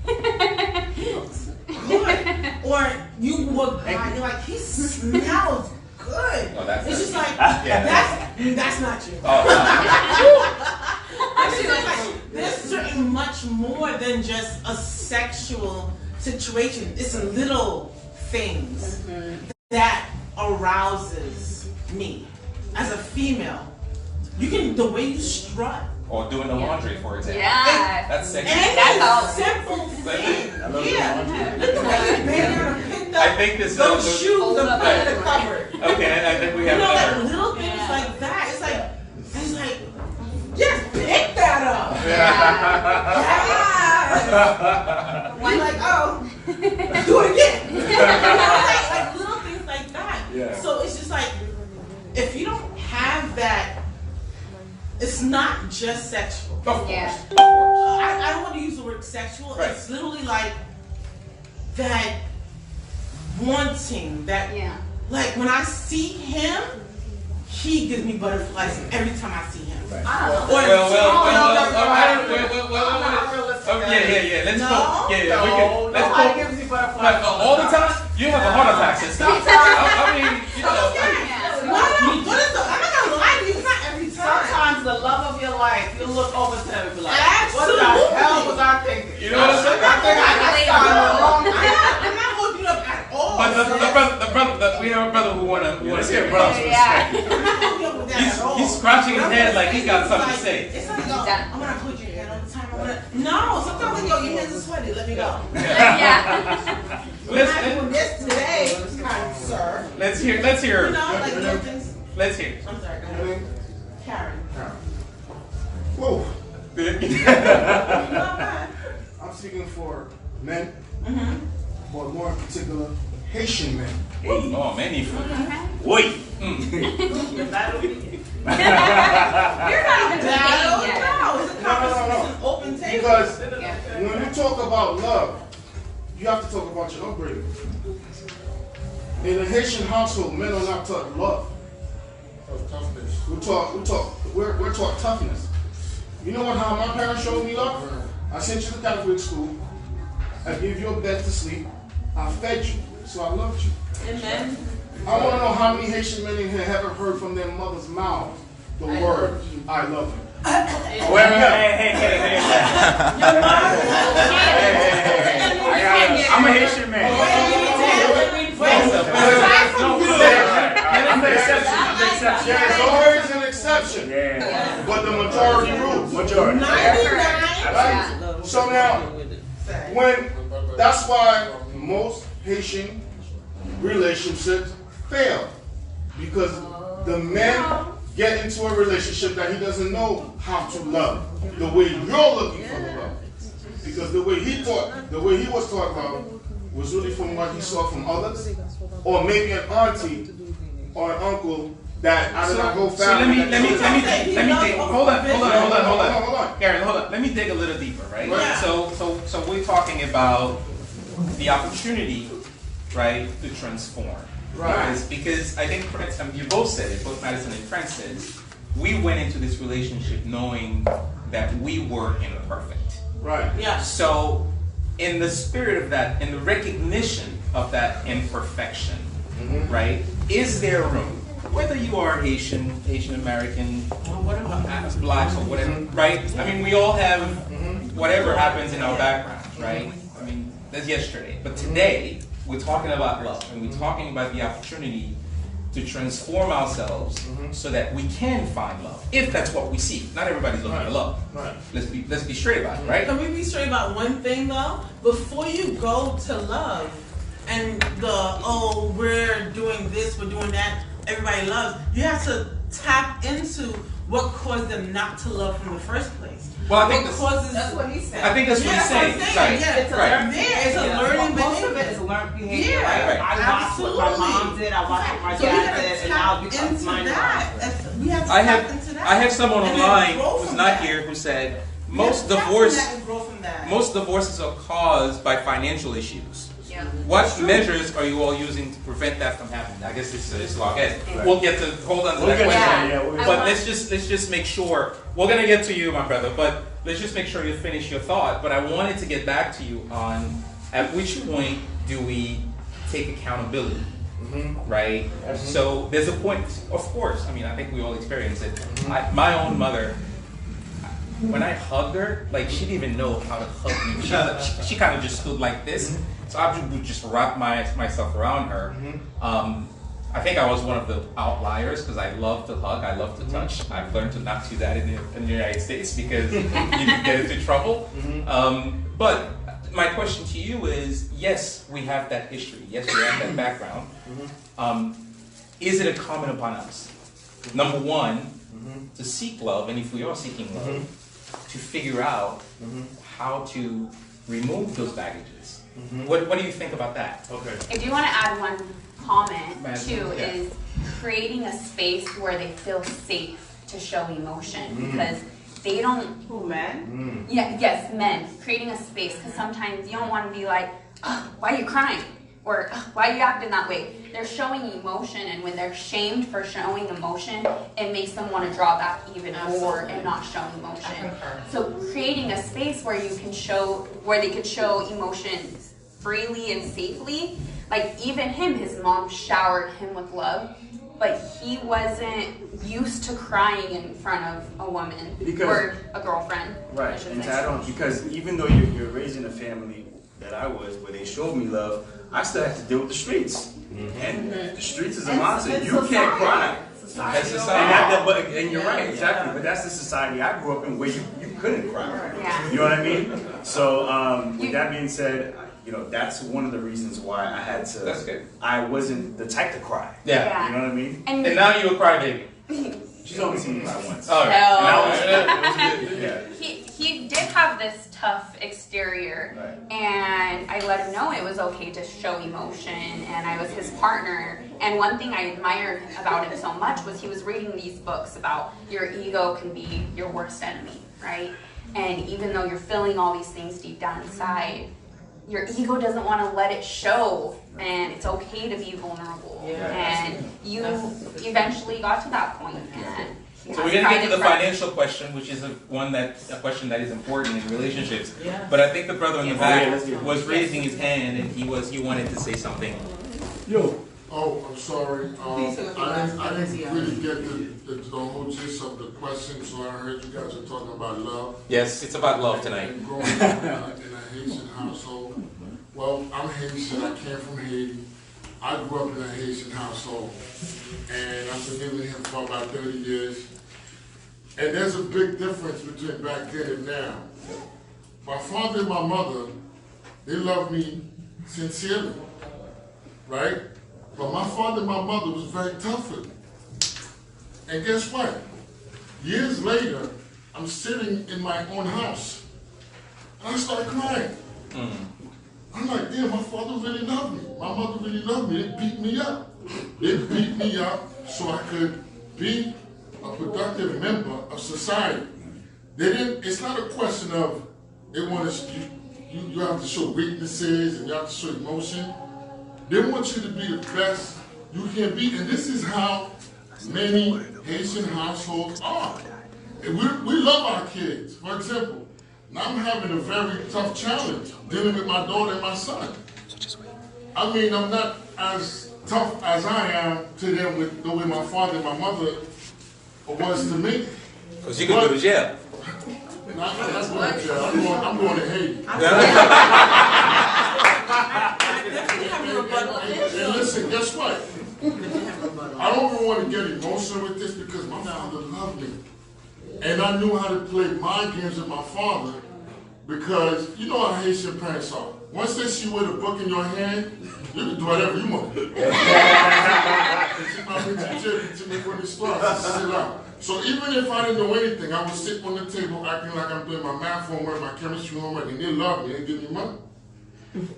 damn, he looks good. Or you look by, you're like, he smells good. Oh, that's it's just nice. like, Yeah. that's not you. Oh, It's just like, there's certain much more than just a sexual situation. It's little things that arouses me as a female. You can, the way you strut. or doing the laundry, for example. Yeah. That's sexy. Any That's all. simple thing. I love Yeah. the Look the way you bend down and picked up I think this those is shoes Hold up up. under the cupboard. okay. I think we You have know, like another. little things like that. It's like, just pick that up. Yeah. You're like, oh, do it again. You know, like little things like that. Yeah. So it's just like, if you don't have that, it's not just sexual. Of course. Yeah. Of course. I don't want to use the word sexual. Right. It's literally like that wanting, that Yeah. like when I see him, he gives me butterflies every time I see him. Right. I don't know. Or Well, no, yeah. Let's No, go. Yeah. We can. Let's nobody go. gives you butterflies All the time? You have a heart attack, sister. I mean, you know. What is the? I'm not gonna lie to you. It's not every time. Sometimes the love of your life, you look over to them and be like, Absolutely. what the hell was I thinking? You know what I'm saying? I think I got started on the wrong I'm not holding you up at all. But the brother, we have a brother who wanna see a brother. Yeah. I'm not holding you up with that at all. He's scratching his But I'm head just like he's saying, got it's something to like- say. It's like, Done. I'm gonna hold your head all the time. No, sometimes like, yo, your hands are sweaty. Let me go. Yeah. We're not doing this today, kind sir. Let's hear. You know, like little things. Let's hear. I'm sorry, go ahead. Karen. Whoa. You know that? I'm speaking for men, Mm-hmm. but more in particular, Haitian men. Oh, many. Wait. The battle begins. You're not even Battle? thinking yet. No, it's a conversation, No. it's an open table. Because Yeah. when you talk about love, you have to talk about your upbringing. In a Haitian household, men are not taught love. We're taught toughness. You know what? How my parents showed me love? I sent you to Catholic school. I gave you a bed to sleep. I fed you, so I loved you. Amen. I want to know how many Haitian men in here haven't heard from their mother's mouth the word "I love you." Wait a minute. Hey. I'm a Haitian man. I'm the exception. There's always an exception, Yeah. but the majority rules. Majority. 99. Right? So now, that's why most Haitian relationships fail, because the men get into a relationship that he doesn't know how to love the way you're looking for the love, because the way he was taught love was really from what he saw from others, or maybe an auntie or an uncle that out of that whole So family. let me dig. Hold on. Hold on. Karen, hold on. Let me dig a little deeper, right? Right. So we're talking about the opportunity, right, to transform. Right. Because I think you both said it, both Madison and Francis, we went into this relationship knowing that we were imperfect. Right. Yeah. So in the spirit of that, in the recognition of that imperfection, right, is there room, whether you are Haitian American, blacks, or whatever, right? I mean, we all have whatever happens in our backgrounds, right? I mean, that's yesterday. But today, we're talking about love, and we're talking about the opportunity to transform ourselves so that we can find love, if that's what we see. Not everybody's looking for love. Right. Let's be straight about it, right? Can we be straight about one thing though? Before you go to love and we're doing this, we're doing that, everybody loves, you have to tap into what caused them not to love from the first place. Well, I think What causes That's what he said. I think that's what he's saying. Right. Yeah, It's a Right. learned There, it's a behavior. learning Most of it behavior. is learned behavior. Yeah, right? I watched what my mom absolutely. did, I watched what my So we dad gotta did, and now it tap becomes into mine. that. We have to I tap into that. have someone And then online grow who's from not that. here who said We most have to tap from divorce that and grow from that. most divorces are caused by financial issues. Yeah. What measures are you all using to prevent that from happening? I guess it's log in. We'll get to hold on to We'll that get to question. that, yeah. But let's just make sure we're gonna get to you, my brother. But let's just make sure you finish your thought. But I wanted to get back to you on at which point do we take accountability, right? So there's a point, of course, I mean, I think we all experience it. My own mother, when I hugged her, like she didn't even know how to hug me. She kind of just stood like this. So I would just wrap myself around her. I think I was one of the outliers because I love to hug, I love to touch. I've learned to not do that in the United States because you can get into trouble. But my question to you is, yes, we have that history. Yes, we have that background. Is it incumbent upon us, number one, to seek love, and if we are seeking love, to figure out how to remove those baggages? What do you think about that? Okay. I do want to add one comment too, is creating a space where they feel safe to show emotion, because they don't. Who, men? Yes, men. Creating a space, because sometimes you don't want to be like, why are you crying? Or why are you acting that way? They're showing emotion, and when they're shamed for showing emotion, it makes them want to draw back even more and not show emotion. So creating a space where you can show, where they could show emotions freely and safely. Like even him, his mom showered him with love, but he wasn't used to crying in front of a woman or a girlfriend. Right, and to add on, because even though you're raised in a family that I was, where they showed me love, I still have to deal with the streets. And the streets is a monster. You can't cry. That's society. And you're right, exactly. But that's the society I grew up in where you couldn't cry. Yeah. You know what I mean? So with that being said, you know, that's one of the reasons why I had to. That's good. I wasn't the type to cry. Yeah. You know what I mean? And now you're a crybaby. She's only seen me cry once. All right. He did have this tough exterior, and I let him know it was okay to show emotion, and I was his partner. And one thing I admired about him so much was he was reading these books about your ego can be your worst enemy, right? And even though you're feeling all these things deep down inside, your ego doesn't want to let it show, and it's okay to be vulnerable. And you eventually got to that point, and so we're going to get to the financial question, which is a question that is important in relationships. But I think the brother in the back was raising his hand, and he wanted to say something. Yo. Oh, I'm sorry. I didn't really get the whole gist of the question, so I heard you guys are talking about love. Yes, it's about love tonight. And growing up in a Haitian household. Well, I'm Haitian. I came from Haiti. I grew up in a Haitian household, and I've been living here for about 30 years. And there's a big difference between back then and now. My father and my mother, they loved me sincerely, right? But my father and my mother was very tough with me. And guess what? Years later, I'm sitting in my own house, and I start crying. I'm like, damn, my father really loved me. My mother really loved me. They beat me up. They beat me up so I could be a productive member of society. They didn't. It's not a question of they want to. You have to show weaknesses and you have to show emotion. They want you to be the best you can be, and this is how many Haitian households are. And we love our kids. For example, now I'm having a very tough challenge dealing with my daughter and my son. I mean, I'm not as tough as I am to them with the way my father and my mother was to me. Because you could go to jail. I'm not going to jail. I'm going to Haiti. And listen, guess what? I don't even want to get emotional with this because my father loved me. And I knew how to play mind games with my father because you know how Haitian parents are. Once they see you with a book in your hand, you can do whatever you want. So even if I didn't know anything, I would sit on the table acting like I'm doing my math homework, my chemistry homework, and they love me and give me money.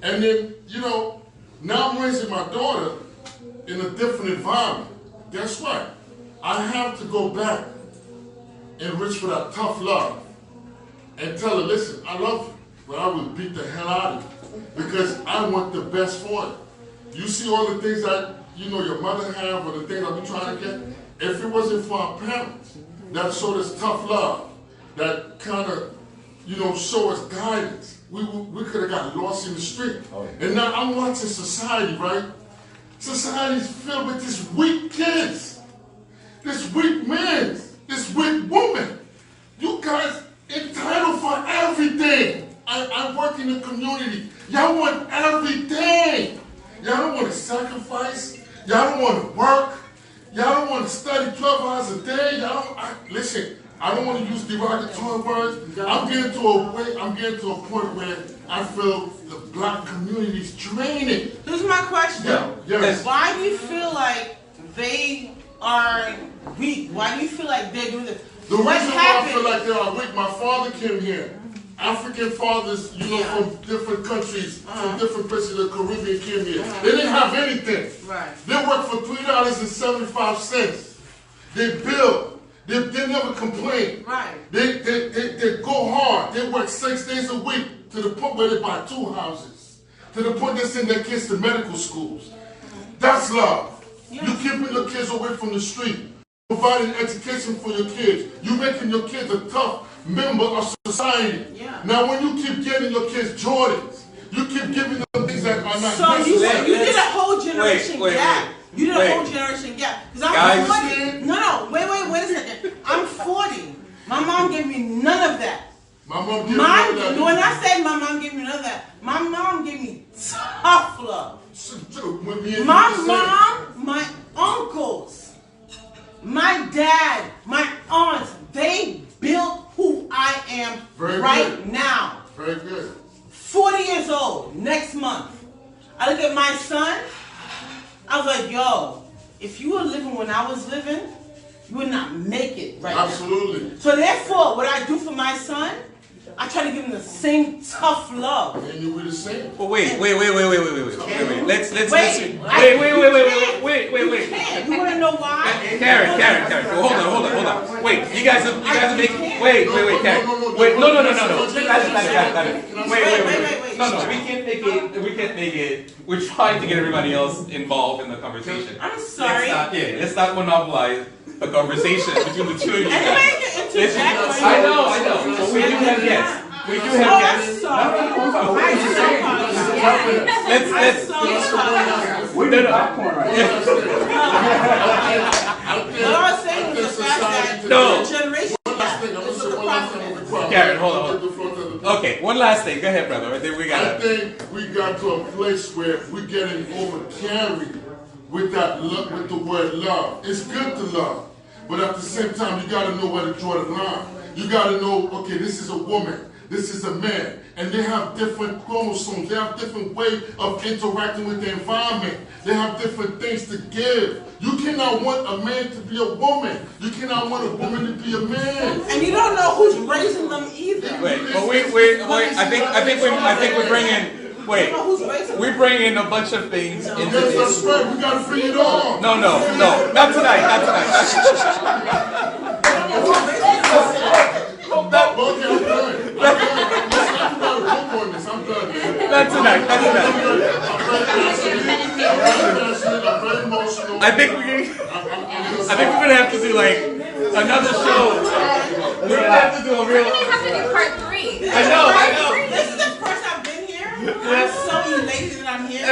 And then, you know, now I'm raising my daughter in a different environment. Guess what? I have to go back and reach for that tough love and tell her, listen, I love you, but I will beat the hell out of you because I want the best for you. You see all the things that, you know, your mother have or the things I've been trying to get? If it wasn't for our parents that showed us tough love, that kind of, you know, show us guidance, we could have got lost in the street. And now I'm watching society, right? Society's filled with these weak kids, this weak men, this weak woman. You guys entitled for everything. I work in the community. Y'all want everything. Y'all don't want to sacrifice. Y'all don't want to work. Y'all don't want to study 12 hours a day. Listen, I don't want to use derogatory words. I'm getting to a point where I feel the black community is draining. Here's my question. Yes. Why do you feel like they are weak? Why do you feel like they're doing this? The reason why I feel like they are weak, my father came here. African fathers, from different countries, from different places of the Caribbean came here. They didn't have anything. Right. They worked for $3.75. They build. They never complain. Right. They go hard. They work 6 days a week to the point where they buy 2 houses. To the point they send their kids to medical schools. That's love. You keeping your kids away from the street. Providing education for your kids. You making your kids a tough member of society. Yeah. Now when you keep getting your kids Jordans, you keep giving them things that are not so necessary. you did a whole generation gap. You did a whole wait. generation gap. Because I'm 40. No, wait a second. I'm 40. My mom gave me none of that. My mom gave me none of that. When I said my mom gave me none of that, my mom gave me tough love. My mom, my uncles, my dad, my aunts, they built who I am now. Very good. 40 years old, next month. I look at my son, I was like, yo, if you were living when I was living, you would not make it right Absolutely. now. So therefore, what I do for my son, I try to give him the same tough love. And you were the same. Well, wait. Let's Wait. You want to know why? Karen. Hold on. Wait, you guys are making. Wait, Karen. Wait, no. Wait. No, we can't make it. We're trying to get everybody else involved in the conversation. I'm sorry. Let's not monopolize a conversation between the two of you guys. I know. But we do have guests. I'm sorry. Let's. We're doing popcorn right now. What I was saying was the fact that the generation Karen, hold on. Okay, one last thing. Go ahead, brother. I think we got to a place where we're getting overcarried with the word love. It's good to love, but at the same time, you got to know where to draw the line. You got to know, okay, this is a woman, this is a man, and they have different chromosomes. They have different way of interacting with the environment. They have different things to give. You cannot want a man to be a woman. You cannot want a woman to be a man. And you don't know who's raising them either. Wait. I think we're bringing. Wait, we're bringing a bunch of things into this. That's right. We gotta bring it on. No, not tonight. Okay, I'm done. I'm done. Not tonight. I think we're gonna have to do like another show. We're gonna have to do a real. We're gonna have to do part 3. I know. This is the first I've been here. I'm so elated that I'm here.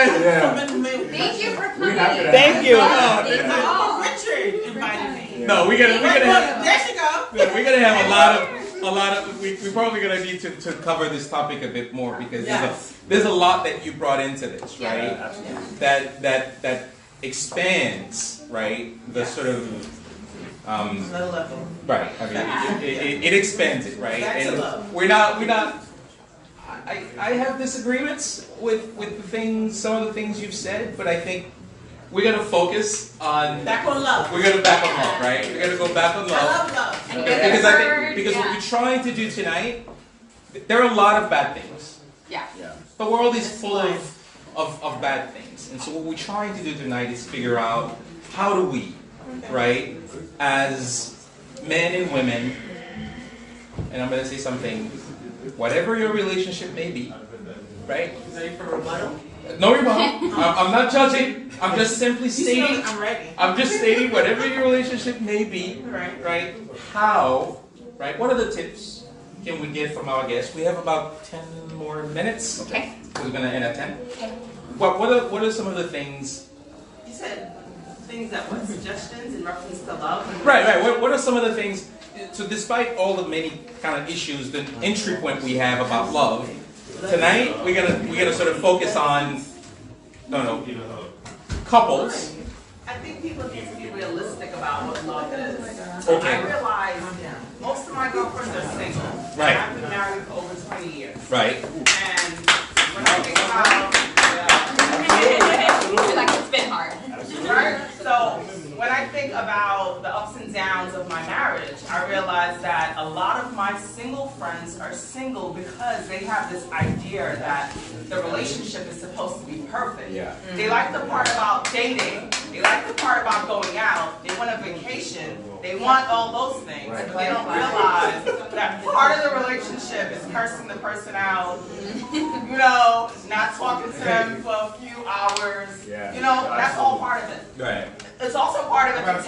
Thank you for coming. Thank you. Richard invited me. No, we're gonna have. There she go. We're gonna have a lot of. We're probably gonna need to cover this topic a bit more because there's a lot that you brought into this, right? That expands, right? The sort of. Right. I mean, it expands it, right? And we're not. I have disagreements with some of the things you've said, but I think we're gonna focus on. Back on love. We're gonna back on love, right? We're gonna go back on love. I love love. Because what we're trying to do tonight, there are a lot of bad things. Yeah. The world is full of bad things, and so what we're trying to do tonight is figure out how do we, right, as men and women, and I'm gonna say something, whatever your relationship may be, right? Ready for rebuttal? No rebuttal. I'm not judging. I'm just simply stating. I'm ready. I'm just stating whatever your relationship may be, right? How, right? What are the tips can we get from our guests? We have about 10 more minutes. Okay. We're gonna end at 10. Okay. What are some of the things said things that what suggestions in reference to love. Right. What are some of the things? So despite all the many kind of issues, the entry point we have about love, tonight we're gonna sort of focus on, couples. I think people need to be realistic about what love is. Okay. I realize most of my girlfriends are single. Right. I've been married for over 20 years. Right. And when I think about Like it's been hard. right? So when I think about the ups and downs of my marriage, I realize that a lot of my single friends are single because they have this idea that the relationship is supposed to be perfect. Yeah. They like the part about dating. They like the part about going out. They want a vacation. They want all those things. But they don't realize that part of the relationship is cursing the person out, not talking to them for a few hours. Yeah. That's all part of it. Right. It's also part of it to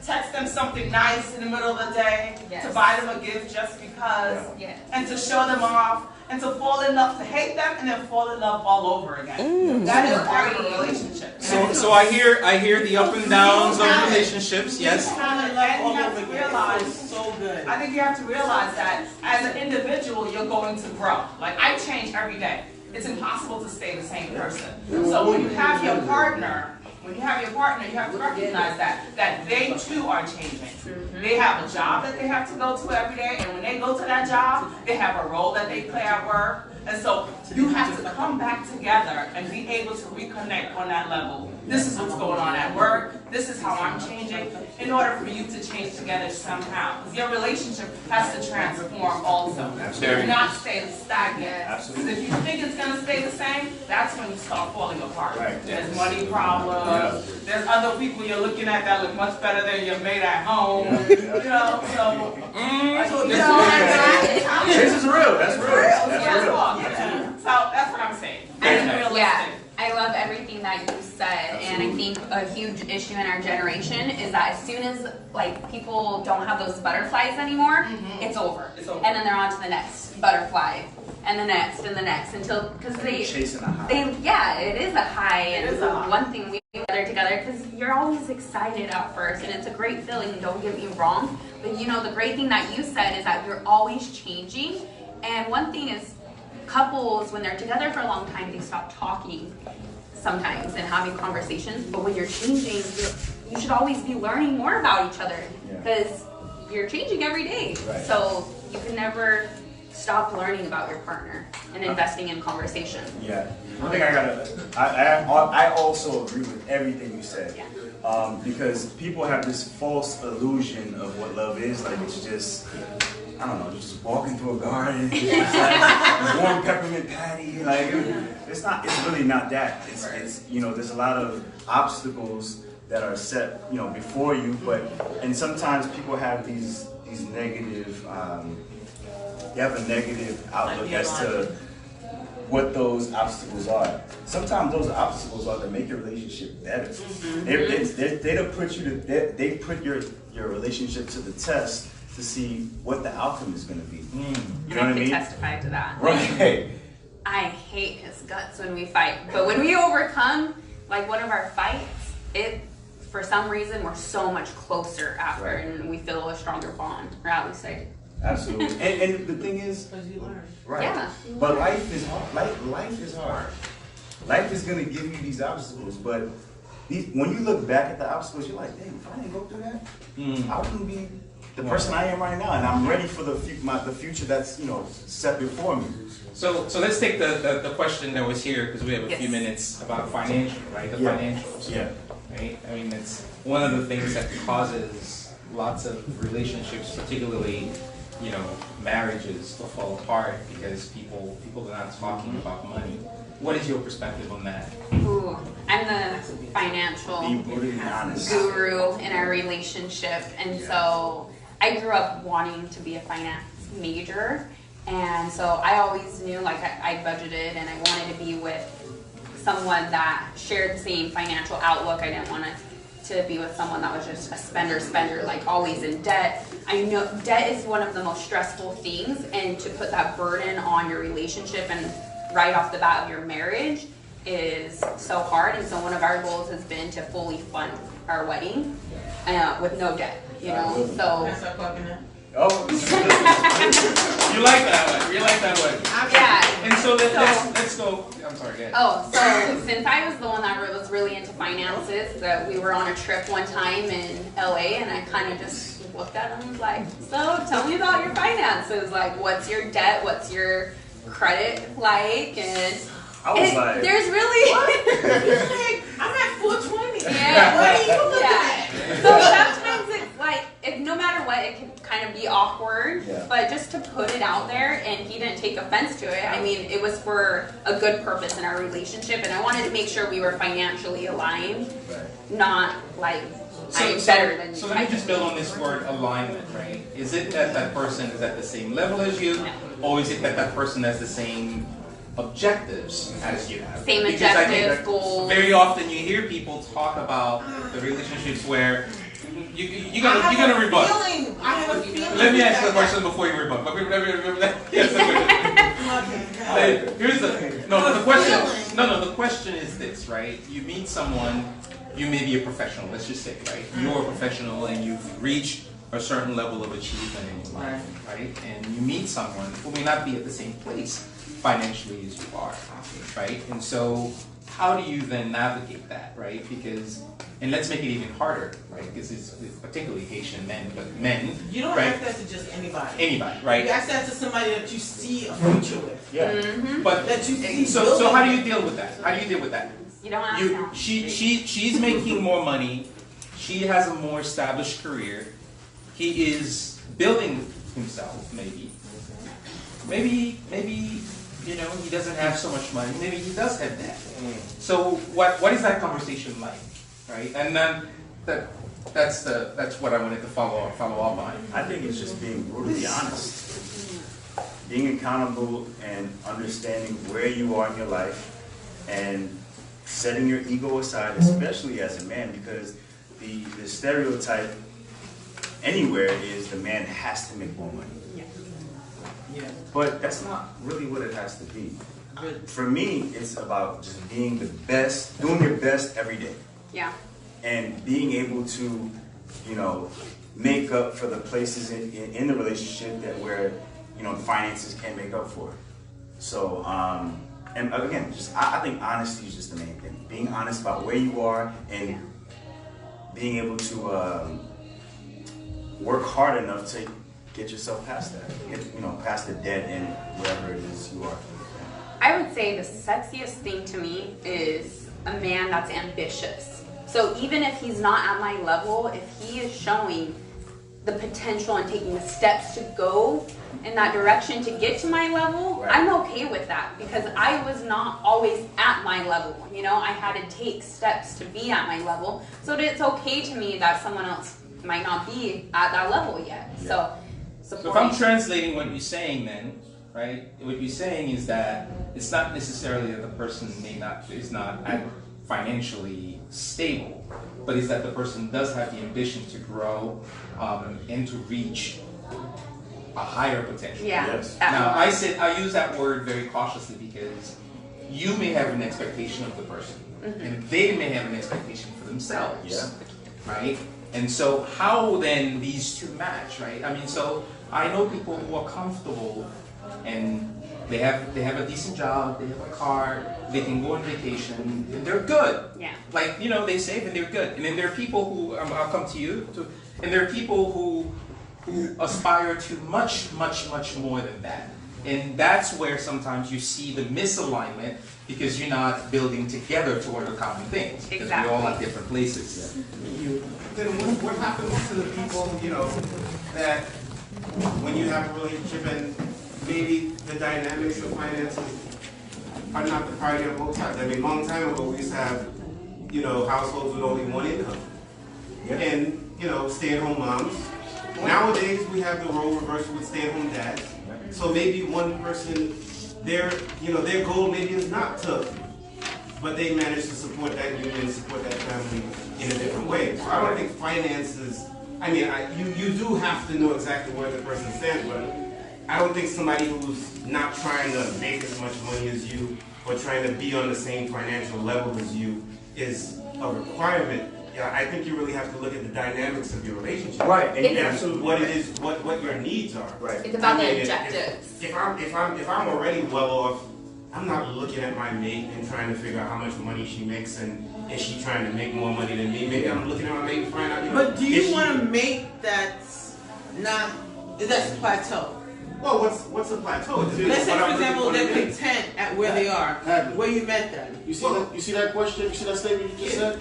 text them something nice in the middle of the day, Yes. to buy them a gift just because, Yeah. and to show them off, and to fall in love, to hate them, and then fall in love all over again. That is part of a relationship. So I hear the up and downs of relationships. Yes. And you have to realize, So good. I think you have to realize that as an individual, you're going to grow. Like, I change every day. It's impossible to stay the same person. So when you have your partner, you have to recognize that they too are changing. They have a job that they have to go to every day, and when they go to that job, they have a role that they play at work. And so you have to come back together and be able to reconnect on that level. This is what's going on at work. This is how I'm changing, in order for you to change together somehow. Because your relationship has to transform also. Absolutely. Do not stay stagnant. Absolutely. Because if you think it's going to stay the same, that's when you start falling apart. Right. There's money problems. There's other people you're looking at that look much better than your mate at home. This is real. That's real. That's real. So that's what I'm saying. And Being yeah, realistic. I love everything that you said, and I think a huge issue in our generation is that as soon as people don't have those butterflies anymore, it's over. It's over. And then they're on to the next butterfly, and the next, until because Chasing a high. it is a high, It and is a high. one thing we gather together because you're always excited at first, and it's a great feeling. Don't get me wrong, but the great thing that you said is that you're always changing, and one thing is. Couples, when they're together for a long time, they stop talking sometimes and having conversations. But when you're changing, you should always be learning more about each other because you're changing every day. Right. So you can never stop learning about your partner and investing in conversation. Yeah, I think I also agree with everything you said. Yeah. Because people have this false illusion of what love is. Like it's just, I don't know, just walking through a garden, it's like a warm peppermint patty. Like it's not. It's really not that. It's there's a lot of obstacles that are set before you. And sometimes people have these negative. They have a negative outlook as to what those obstacles are. Sometimes those obstacles are to make your relationship better. They put your relationship to the test to see what the outcome is going to be. You know what I mean? Testify to that. Right. I hate his guts when we fight, but when we overcome one of our fights, for some reason we're so much closer after, Right. and we feel a stronger bond, or at least I do. Absolutely. And the thing is, right. Yeah. But life is hard. Life is hard. Life is going to give you these obstacles, but when you look back at the obstacles, you're like, dang, if I didn't go through that, I wouldn't be the person I am right now, and I'm ready for the future that's set before me. So let's take the question that was here because we have a few Yes. minutes about financial, right? The Yeah. financials. Yeah. Right. I mean, it's one of the things that causes lots of relationships, particularly marriages, to fall apart because people are not talking about money. What is your perspective on that? Ooh, I'm the financial Be brutally honest. guru in our relationship, and so I grew up wanting to be a finance major, and so I always knew I budgeted and I wanted to be with someone that shared the same financial outlook. I didn't want to be with someone that was just a spender, always in debt. I know debt is one of the most stressful things, and to put that burden on your relationship and right off the bat of your marriage is so hard, and so one of our goals has been to fully fund our wedding with no debt. You know, so. That's our fucking up. Oh. You like that one. You like that one. Yeah. And so let's go. I'm sorry, go ahead. Oh, so since I was the one that was really into finances, that we were on a trip one time in LA, and I kind of just looked at him and was like, so tell me about your finances. Like, what's your debt? What's your credit like? And I was like, there's really. I'm at 420. Yeah. What are you looking at? So sometimes it's like, if no matter what, it can kind of be awkward, Yeah. but just to put it out there, and he didn't take offense to it. I mean, it was for a good purpose in our relationship, and I wanted to make sure we were financially aligned, not like I'm better than you. So let me just build on this word alignment, right? Is it that that person is at the same level as you, or is it that that person has the same objectives as you have? Same Because I objectives, think goals. very often you hear people talk about the relationships where you're gonna rebut. I have a feeling. Let me answer the question before you rebut. But remember that. Yes, here's the question. No, the question is this, right? You meet someone, you may be a professional. Let's just say, right? You're a professional and you've reached a certain level of achievement in your life, right? And you meet someone who may not be at the same place financially as you are, right? And so, how do you then navigate that, right? Because, and let's make it even harder, right? Because it's particularly Haitian men, but men, You don't right? ask that to just anybody. Anybody, right? You ask that to somebody that you see a future with. yeah. Mm-hmm. But That you see so building. how do you deal with that? How do you deal with that? You don't have to. She's making more money. She has a more established career. He is building himself, maybe. Maybe you know, he doesn't have so much money. Maybe he does have that. So what is that conversation like, right? And then that's what I wanted to follow up on. I think it's just being brutally honest. Being accountable and understanding where you are in your life and setting your ego aside, especially as a man, because the stereotype anywhere is the man has to make more money. Yeah. But that's not really what it has to be. For me, it's about just being the best, doing your best every day. Yeah. And being able to, you know, make up for the places in the relationship that where, you know, finances can't make up for. So, and again, just I think honesty is just the main thing. Being honest about where you are and being able to work hard enough to get yourself past that, you know, past the debt and wherever it is you are. I would say the sexiest thing to me is a man that's ambitious. So even if he's not at my level, if he is showing the potential and taking the steps to go in that direction to get to my level, Right. I'm okay with that because I was not always at my level. You know, I had to take steps to be at my level. So it's okay to me that someone else might not be at that level yet. Yeah. So if I'm translating what you're saying then, right, what you're saying is that it's not necessarily that the person is not financially stable, but is that the person does have the ambition to grow and to reach a higher potential. Yeah. Yes. Now, I use that word very cautiously because you may have an expectation of the person, and they may have an expectation for themselves, Yeah. right? And so, how then these two match, right? I mean, so I know people who are comfortable and they have a decent job, they have a car, they can go on vacation, and they're good. Yeah. Like, you know, they save and they're good. And then there are people who I'll come to you, and there are people who aspire to much more than that. And that's where sometimes you see the misalignment because you're not building together toward a common things. Because we all have different places. Then what happens to the people, you know, that when you have a relationship and maybe the dynamics of finances are not the priority of both sides? I mean, a long time ago we used to have, you know, households with only one income. And, you know, stay-at-home moms. Nowadays we have the role reversal with stay-at-home dads. So maybe one person, their goal maybe is not to, but they manage to support that union, support that family in a different way. So I don't think finances, I mean, you do have to know exactly where the person stands, but I don't think somebody who's not trying to make as much money as you or trying to be on the same financial level as you is a requirement. Yeah, I think you really have to look at the dynamics of your relationship. Right, and And absolutely. what it is, what your needs are. Right. It's about I mean, the objectives. If I'm already well off, I'm not looking at my mate and trying to figure out how much money she makes and is she trying to make more money than me. Maybe I'm looking at my mate and find out. But do if you she- want to make that's not that's plateau? Well, what's a plateau? It depends Let's say, what for I'm looking example, for in a they're mate. content at where they are, where you met them. You see that question? You see that statement you just said?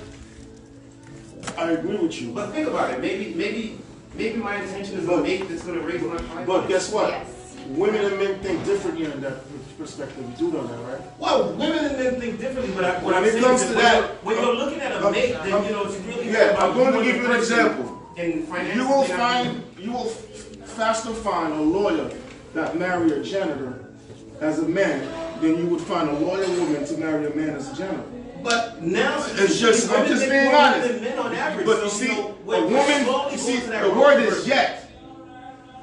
I agree with you. But think about it. Maybe my intention is a mate that's going to raise my finances. But guess what? Yes. Women and men think differently in that perspective. You do know that, right? Well, women and men think differently, but what When I'm it saying comes is to that that, when you're looking at a mate, then you know it's really Yeah, about I'm going to you give and you the an person example. in finance. You will faster find a lawyer that marry a janitor as a man than you would find a loyal woman to marry a man as a janitor. But now It's just, I'm women just make being more money honest. than men on average. But So, you see, know, a we're woman, slowly you see, going to that the road word is where- yet.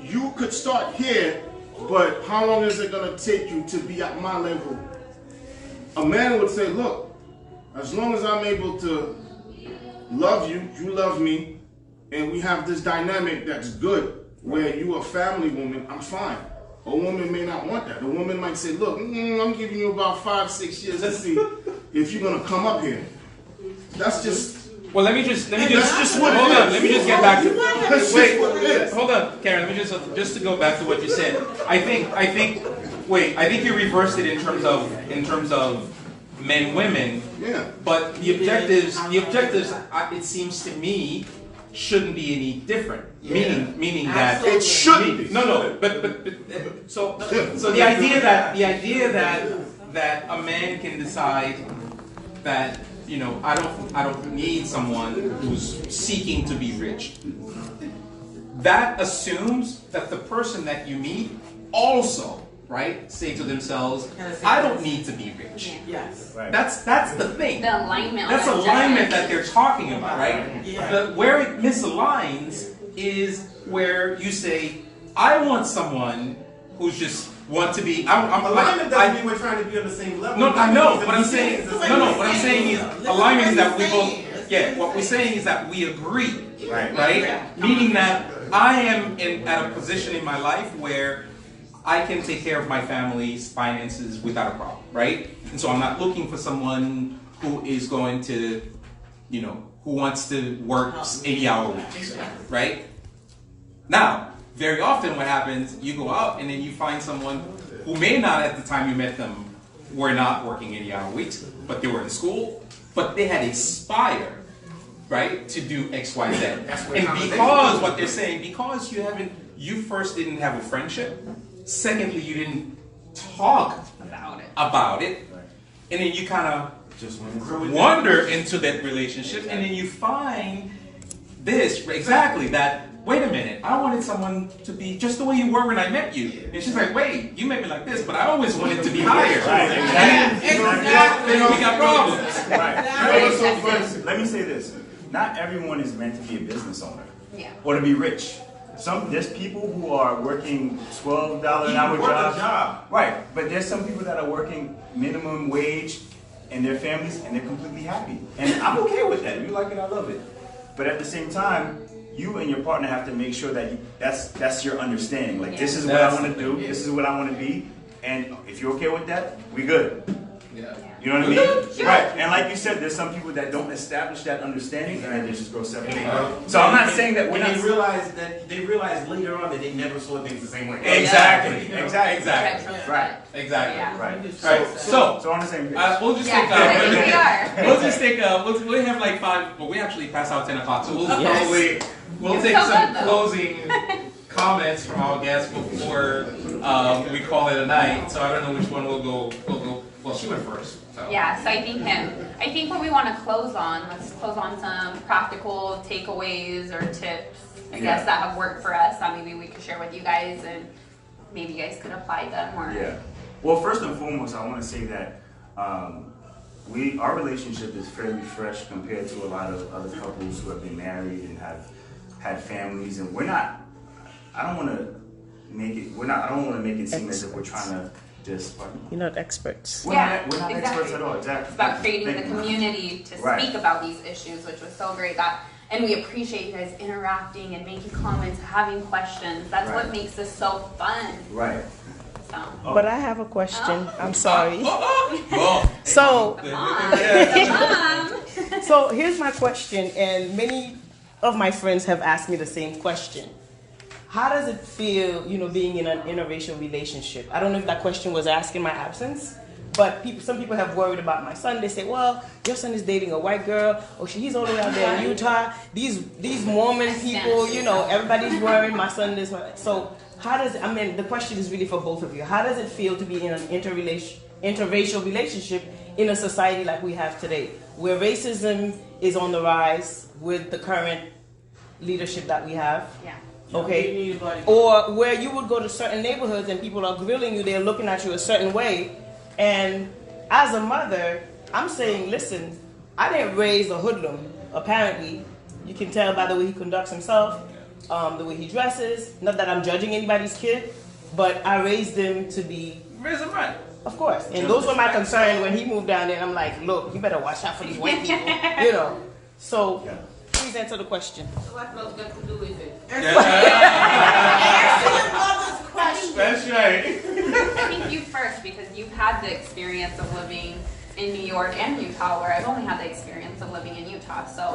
You could start here, but how long is it going to take you to be at my level? A man would say, look, as long as I'm able to love you, you love me, and we have this dynamic that's good, where you a family woman, I'm fine. A woman may not want that. A woman might say, look, I'm giving you about 5-6 years to see if you're going to come up here. That's just... Well, let me just That's just what hold it on. is. Let me just get back to That's just wait. what it is. Hold on, Karen. Let me just to go back to what you said. I think you reversed it in terms of men, women. Yeah. But the objectives, it seems to me, shouldn't be any different. Meaning that It shouldn't be. No, but so the idea that a man can decide that, you know, I don't need someone who's seeking to be rich. That assumes that the person that you meet also, right, say to themselves, I don't need to be rich. Yes. Right. That's the thing. The alignment. That's of alignment that objectives. they're talking about, right? Yeah. Where it misaligns is where you say, I want someone who's just want to be. Alignment doesn't mean we're trying to be on the same level. No, I know. What I'm It's saying, the same what I'm saying is alignment is that we saying. both. Yeah, what we're saying is that we agree, Right. right? Meaning that I am at a position in my life where I can take care of my family's finances without a problem, right? And so I'm not looking for someone who is going to, you know, who wants to work 80-hour weeks, right? Now, very often what happens, you go out and then you find someone who may not at the time you met them were not working 80-hour weeks, but they were in school, but they had aspired, right, to do X, Y, Z. And because what they're saying, because you first didn't have a friendship, secondly, you didn't talk about it, and then you kind of just wander into that relationship, and then you find this, exactly, that, wait a minute, I wanted someone to be just the way you were when I met you. And she's like, wait, you met me like this, but I always wanted to be higher. Right, And then we got problems. Right. Let me say this. Not everyone is meant to be a business owner or to be rich. There's people who are working $12 an hour jobs. Right, but there's some people that are working minimum wage and their families, and they're completely happy. And I'm okay with that. You like it, I love it. But at the same time, you and your partner have to make sure that that's your understanding. Like, this is what I want to do, this is what I want to be, and if you're okay with that, we good. Yeah. You know what I mean? Sure. Right. And like you said, there's some people that don't establish that understanding and then they just go separately. So I'm not saying that they realize later on that they never saw things the same way. Exactly. Right. Exactly. Yeah. Right. So on the same page. we'll just take we'll have like 5, but we actually pass out 10 o'clock, so we'll take some closing comments from our guests before we call it a night. So I don't know which one we'll go. Well, she went first. So. Yeah, so I think what we want to close on, let's close on some practical takeaways or tips, I guess, that have worked for us. Maybe we could share with you guys, and maybe you guys could apply them. Or Well, first and foremost, I want to say that our relationship is fairly fresh compared to a lot of other couples who have been married and have had families, and we're not. I don't want to make it. I don't want to make it seem as if we're trying to just. You're not experts. We're not exactly. experts at all. Exactly. It's about creating the community to speak about these issues, which was so great. And we appreciate you guys interacting and making comments, having questions. That's what makes this so fun. Right. So. But I have a question. I'm sorry. So, so here's my question, and many of my friends have asked me the same question. How does it feel, being in an interracial relationship? I don't know if that question was asked in my absence, but some people have worried about my son. They say, well, your son is dating a white girl, or he's all the way out there in Utah. These Mormon people, everybody's worried my son is. So how does the question is really for both of you. How does it feel to be in an interracial relationship in a society like we have today, where racism is on the rise with the current leadership that we have? Yeah. Okay. Or where you would go to certain neighborhoods and people are grilling you, they're looking at you a certain way. And as a mother, I'm saying, listen, I didn't raise a hoodlum, apparently. You can tell by the way he conducts himself, the way he dresses. Not that I'm judging anybody's kid, but I raised him to be... Raise him right. Of course. And those were my concerns when he moved down there. I'm like, look, you better watch out for these white people. So, please answer the question. What love got to do with it? That's right. I think you first, because you've had the experience of living in New York and Utah, where I've only had the experience of living in Utah. So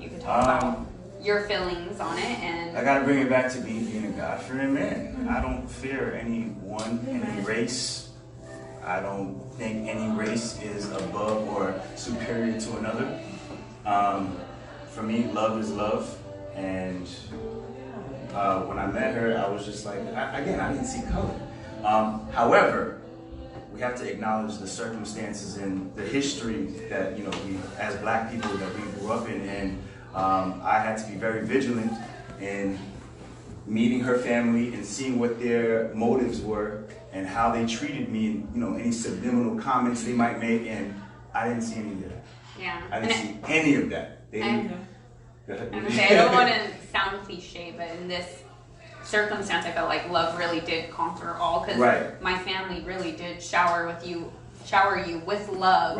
you can talk about your feelings on it. And I gotta bring it back to being a God-fearing man. I don't fear any race. I don't think any race is above or superior to another. For me, love is love, and when I met her, I was just like, I didn't see color. However, we have to acknowledge the circumstances and the history that we, as Black people, that we grew up in, and I had to be very vigilant in meeting her family and seeing what their motives were and how they treated me, and any subliminal comments they might make, and I didn't see any of that. Yeah. I didn't see any of that. I don't want to sound cliche, but in this circumstance, I felt like love really did conquer all, because my family really did shower you with love,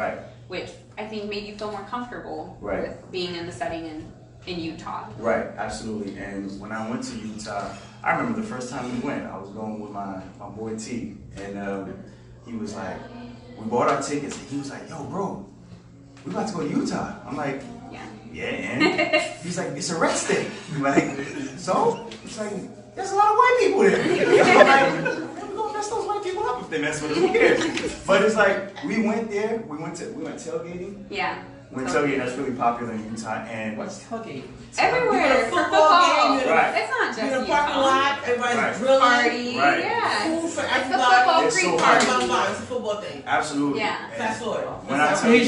which I think made you feel more comfortable with being in the setting in Utah. Right, absolutely. And when I went to Utah, I remember the first time we went, I was going with my boy T, and he was like, we bought our tickets, and he was like, yo, bro, we about to go to Utah. I'm like, yeah, and he's like, it's a rest day. I'm like, so? It's like, there's a lot of white people there. I'm like, we're gonna mess those white people up if they mess with us. Who cares? But it's like, we went there. We went tailgating. Yeah. Tailgating, that's really popular in Utah. And what's tailgating? Everywhere. For football game. It's not just Utah. Parking lot. Everybody's grilling. Party. Yeah. Food for everybody. It's the football it's free so party. It's a football thing. Absolutely. Yeah. Fast forward. When I tell you You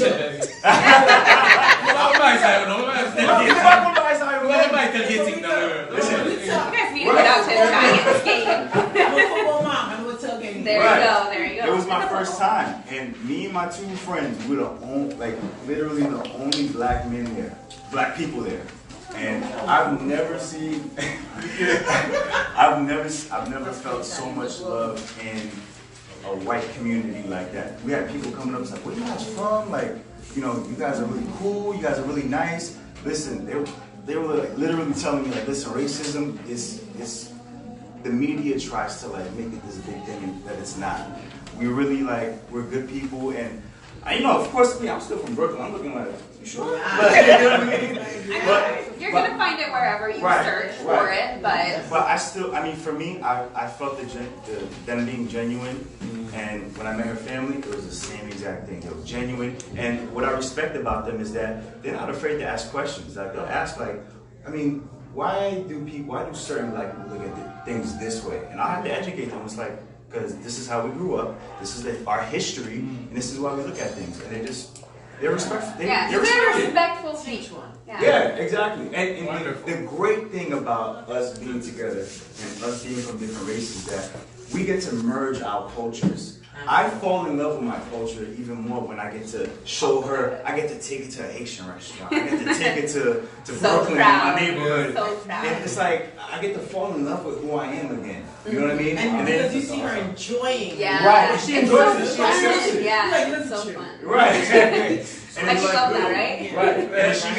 guys need to get out to the Giants game. I'm a football mom. I'm a tailgating. There you go. It was my first time, and me and my two friends were literally the only black men there, black people there. And I've never seen, I've never felt so much love in a white community like that. We had people coming up and like, where you guys from? Like, you guys are really cool, you guys are really nice. Listen, they were literally telling me, like, listen, racism is the media tries to make it this big thing and that it's not. We really we're good people, and of course, I'm still from Brooklyn. I'm looking like, you sure? But, you know what I mean? You're gonna find it wherever you search for it, but I still, for me, I felt them being genuine, and when I met her family, it was the same exact thing. They were genuine, and what I respect about them is that they're not afraid to ask questions. Like, they'll ask, why do certain black people look at things this way? And I have to educate them. It's like, because this is how we grew up, this is our history, and this is why we look at things. And they're respectful. They're respectful to each one. Yeah, exactly. And the great thing about us being together and us being from different races is that we get to merge our cultures. I fall in love with my culture even more when I get to show her. I get to take it to a Haitian restaurant. I get to take it to Brooklyn, proud. my neighborhood. So proud. And it's like I get to fall in love with who I am again. You know what I mean? And then because you see her enjoying. Yeah. Right. She It's enjoys so it. She fun. accepts it. Yeah. Like, It's so look at you. fun. Right, exactly. And I it's love like, that, good. right? Right. And she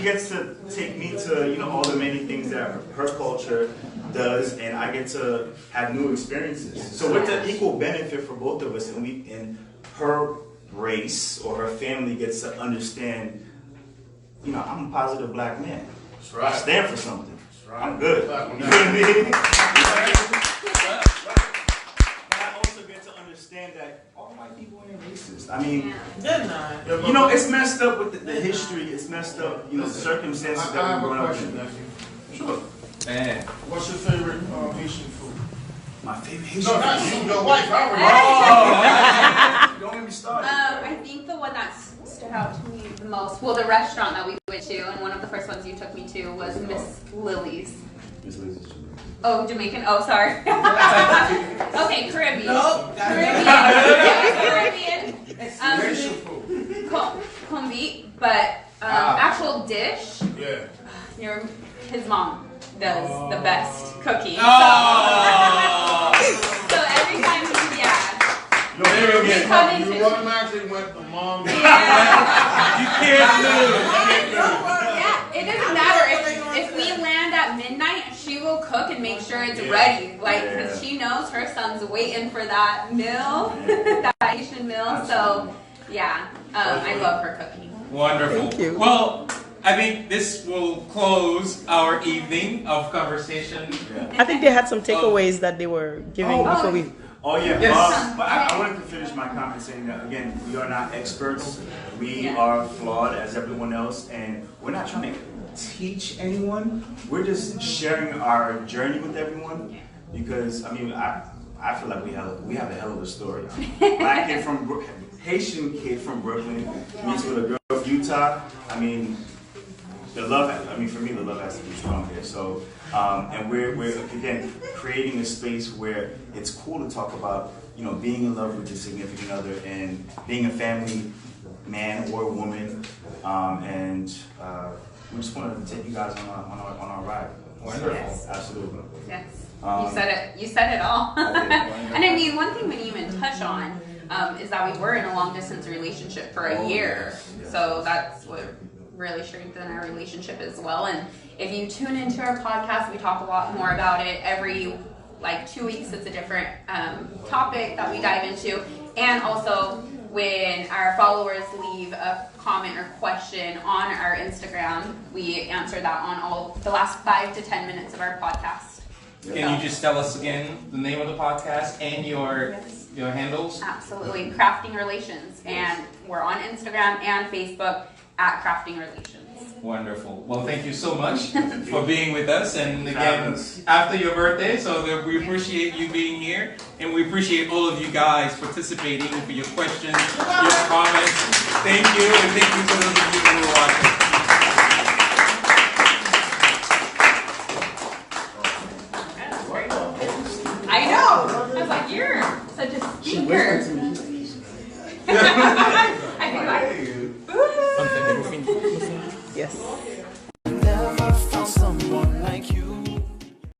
gets to take me to, all the many things that her culture does, and I get to have new experiences. So it's an equal benefit for both of us, and her race or her family gets to understand, I'm a positive black man. That's right. I stand for something. That's right. I'm good. Black You man. know what I mean? But I also get to understand that all white people ain't racist. I mean, They're not. it's messed up with the history. It's messed up, the circumstances I that have we're a growing up question, in. nephew. Sure. Man. What's your favorite Haitian food? My favorite Haitian No, not food. you, your wife. I remember. Don't get me started. I think the one that stood out to me the most, well, the restaurant that we went to, and one of the first ones you took me to was Miss Lily's. Miss Lizzie's. Oh, Jamaican. Oh, sorry. Okay, Caribbean. Nope. Caribbean. Haitian food. Combi, but actual dish. Yeah. His mom does the best cooking. Oh. So every time You come into- you automatically went to mom. You can't lose. Yeah, it doesn't matter if we land at midnight. She will cook and make sure it's ready, because she knows her son's waiting for that meal, that Haitian meal. So yeah, I love her cooking. Wonderful. Thank you. Well, I think this will close our evening of conversation. I think they had some takeaways that they were giving before we. Oh yeah, Yes. but I wanted to finish my comment saying that again, we are not experts. We are flawed as everyone else, and we're not trying to teach anyone. We're just sharing our journey with everyone because I feel like we have a hell of a story. Black kid from Haitian kid from Brooklyn meets with a girl from Utah. I mean, the love. For me, the love has to be strong here. So, and we're again creating a space where it's cool to talk about, being in love with your significant other and being a family man or woman, and we just want to take you guys on our ride. Wonderful. Yes. Absolutely. Yes. You Um, said it all. I did. And I mean, one thing we didn't even touch on is that we were in a long distance relationship for a year. yes. So that's what really strengthened our relationship as well. And if you tune into our podcast, we talk a lot more about it. Every 2 weeks, it's a different topic that we dive into. And also, when our followers leave a comment or question on our Instagram, we answer that on all the last 5 to 10 minutes of our podcast. Can you just tell us again the name of the podcast and your handles? Absolutely, Crafting Relations, and we're on Instagram and Facebook at Crafting Relations. Wonderful. Well, thank you so much for being with us. And again, after your birthday, so we appreciate you being here. And we appreciate all of you guys participating for your questions, your comments. Thank you. And thank you for those of you who are watching. I know. I was like, you're such a speaker.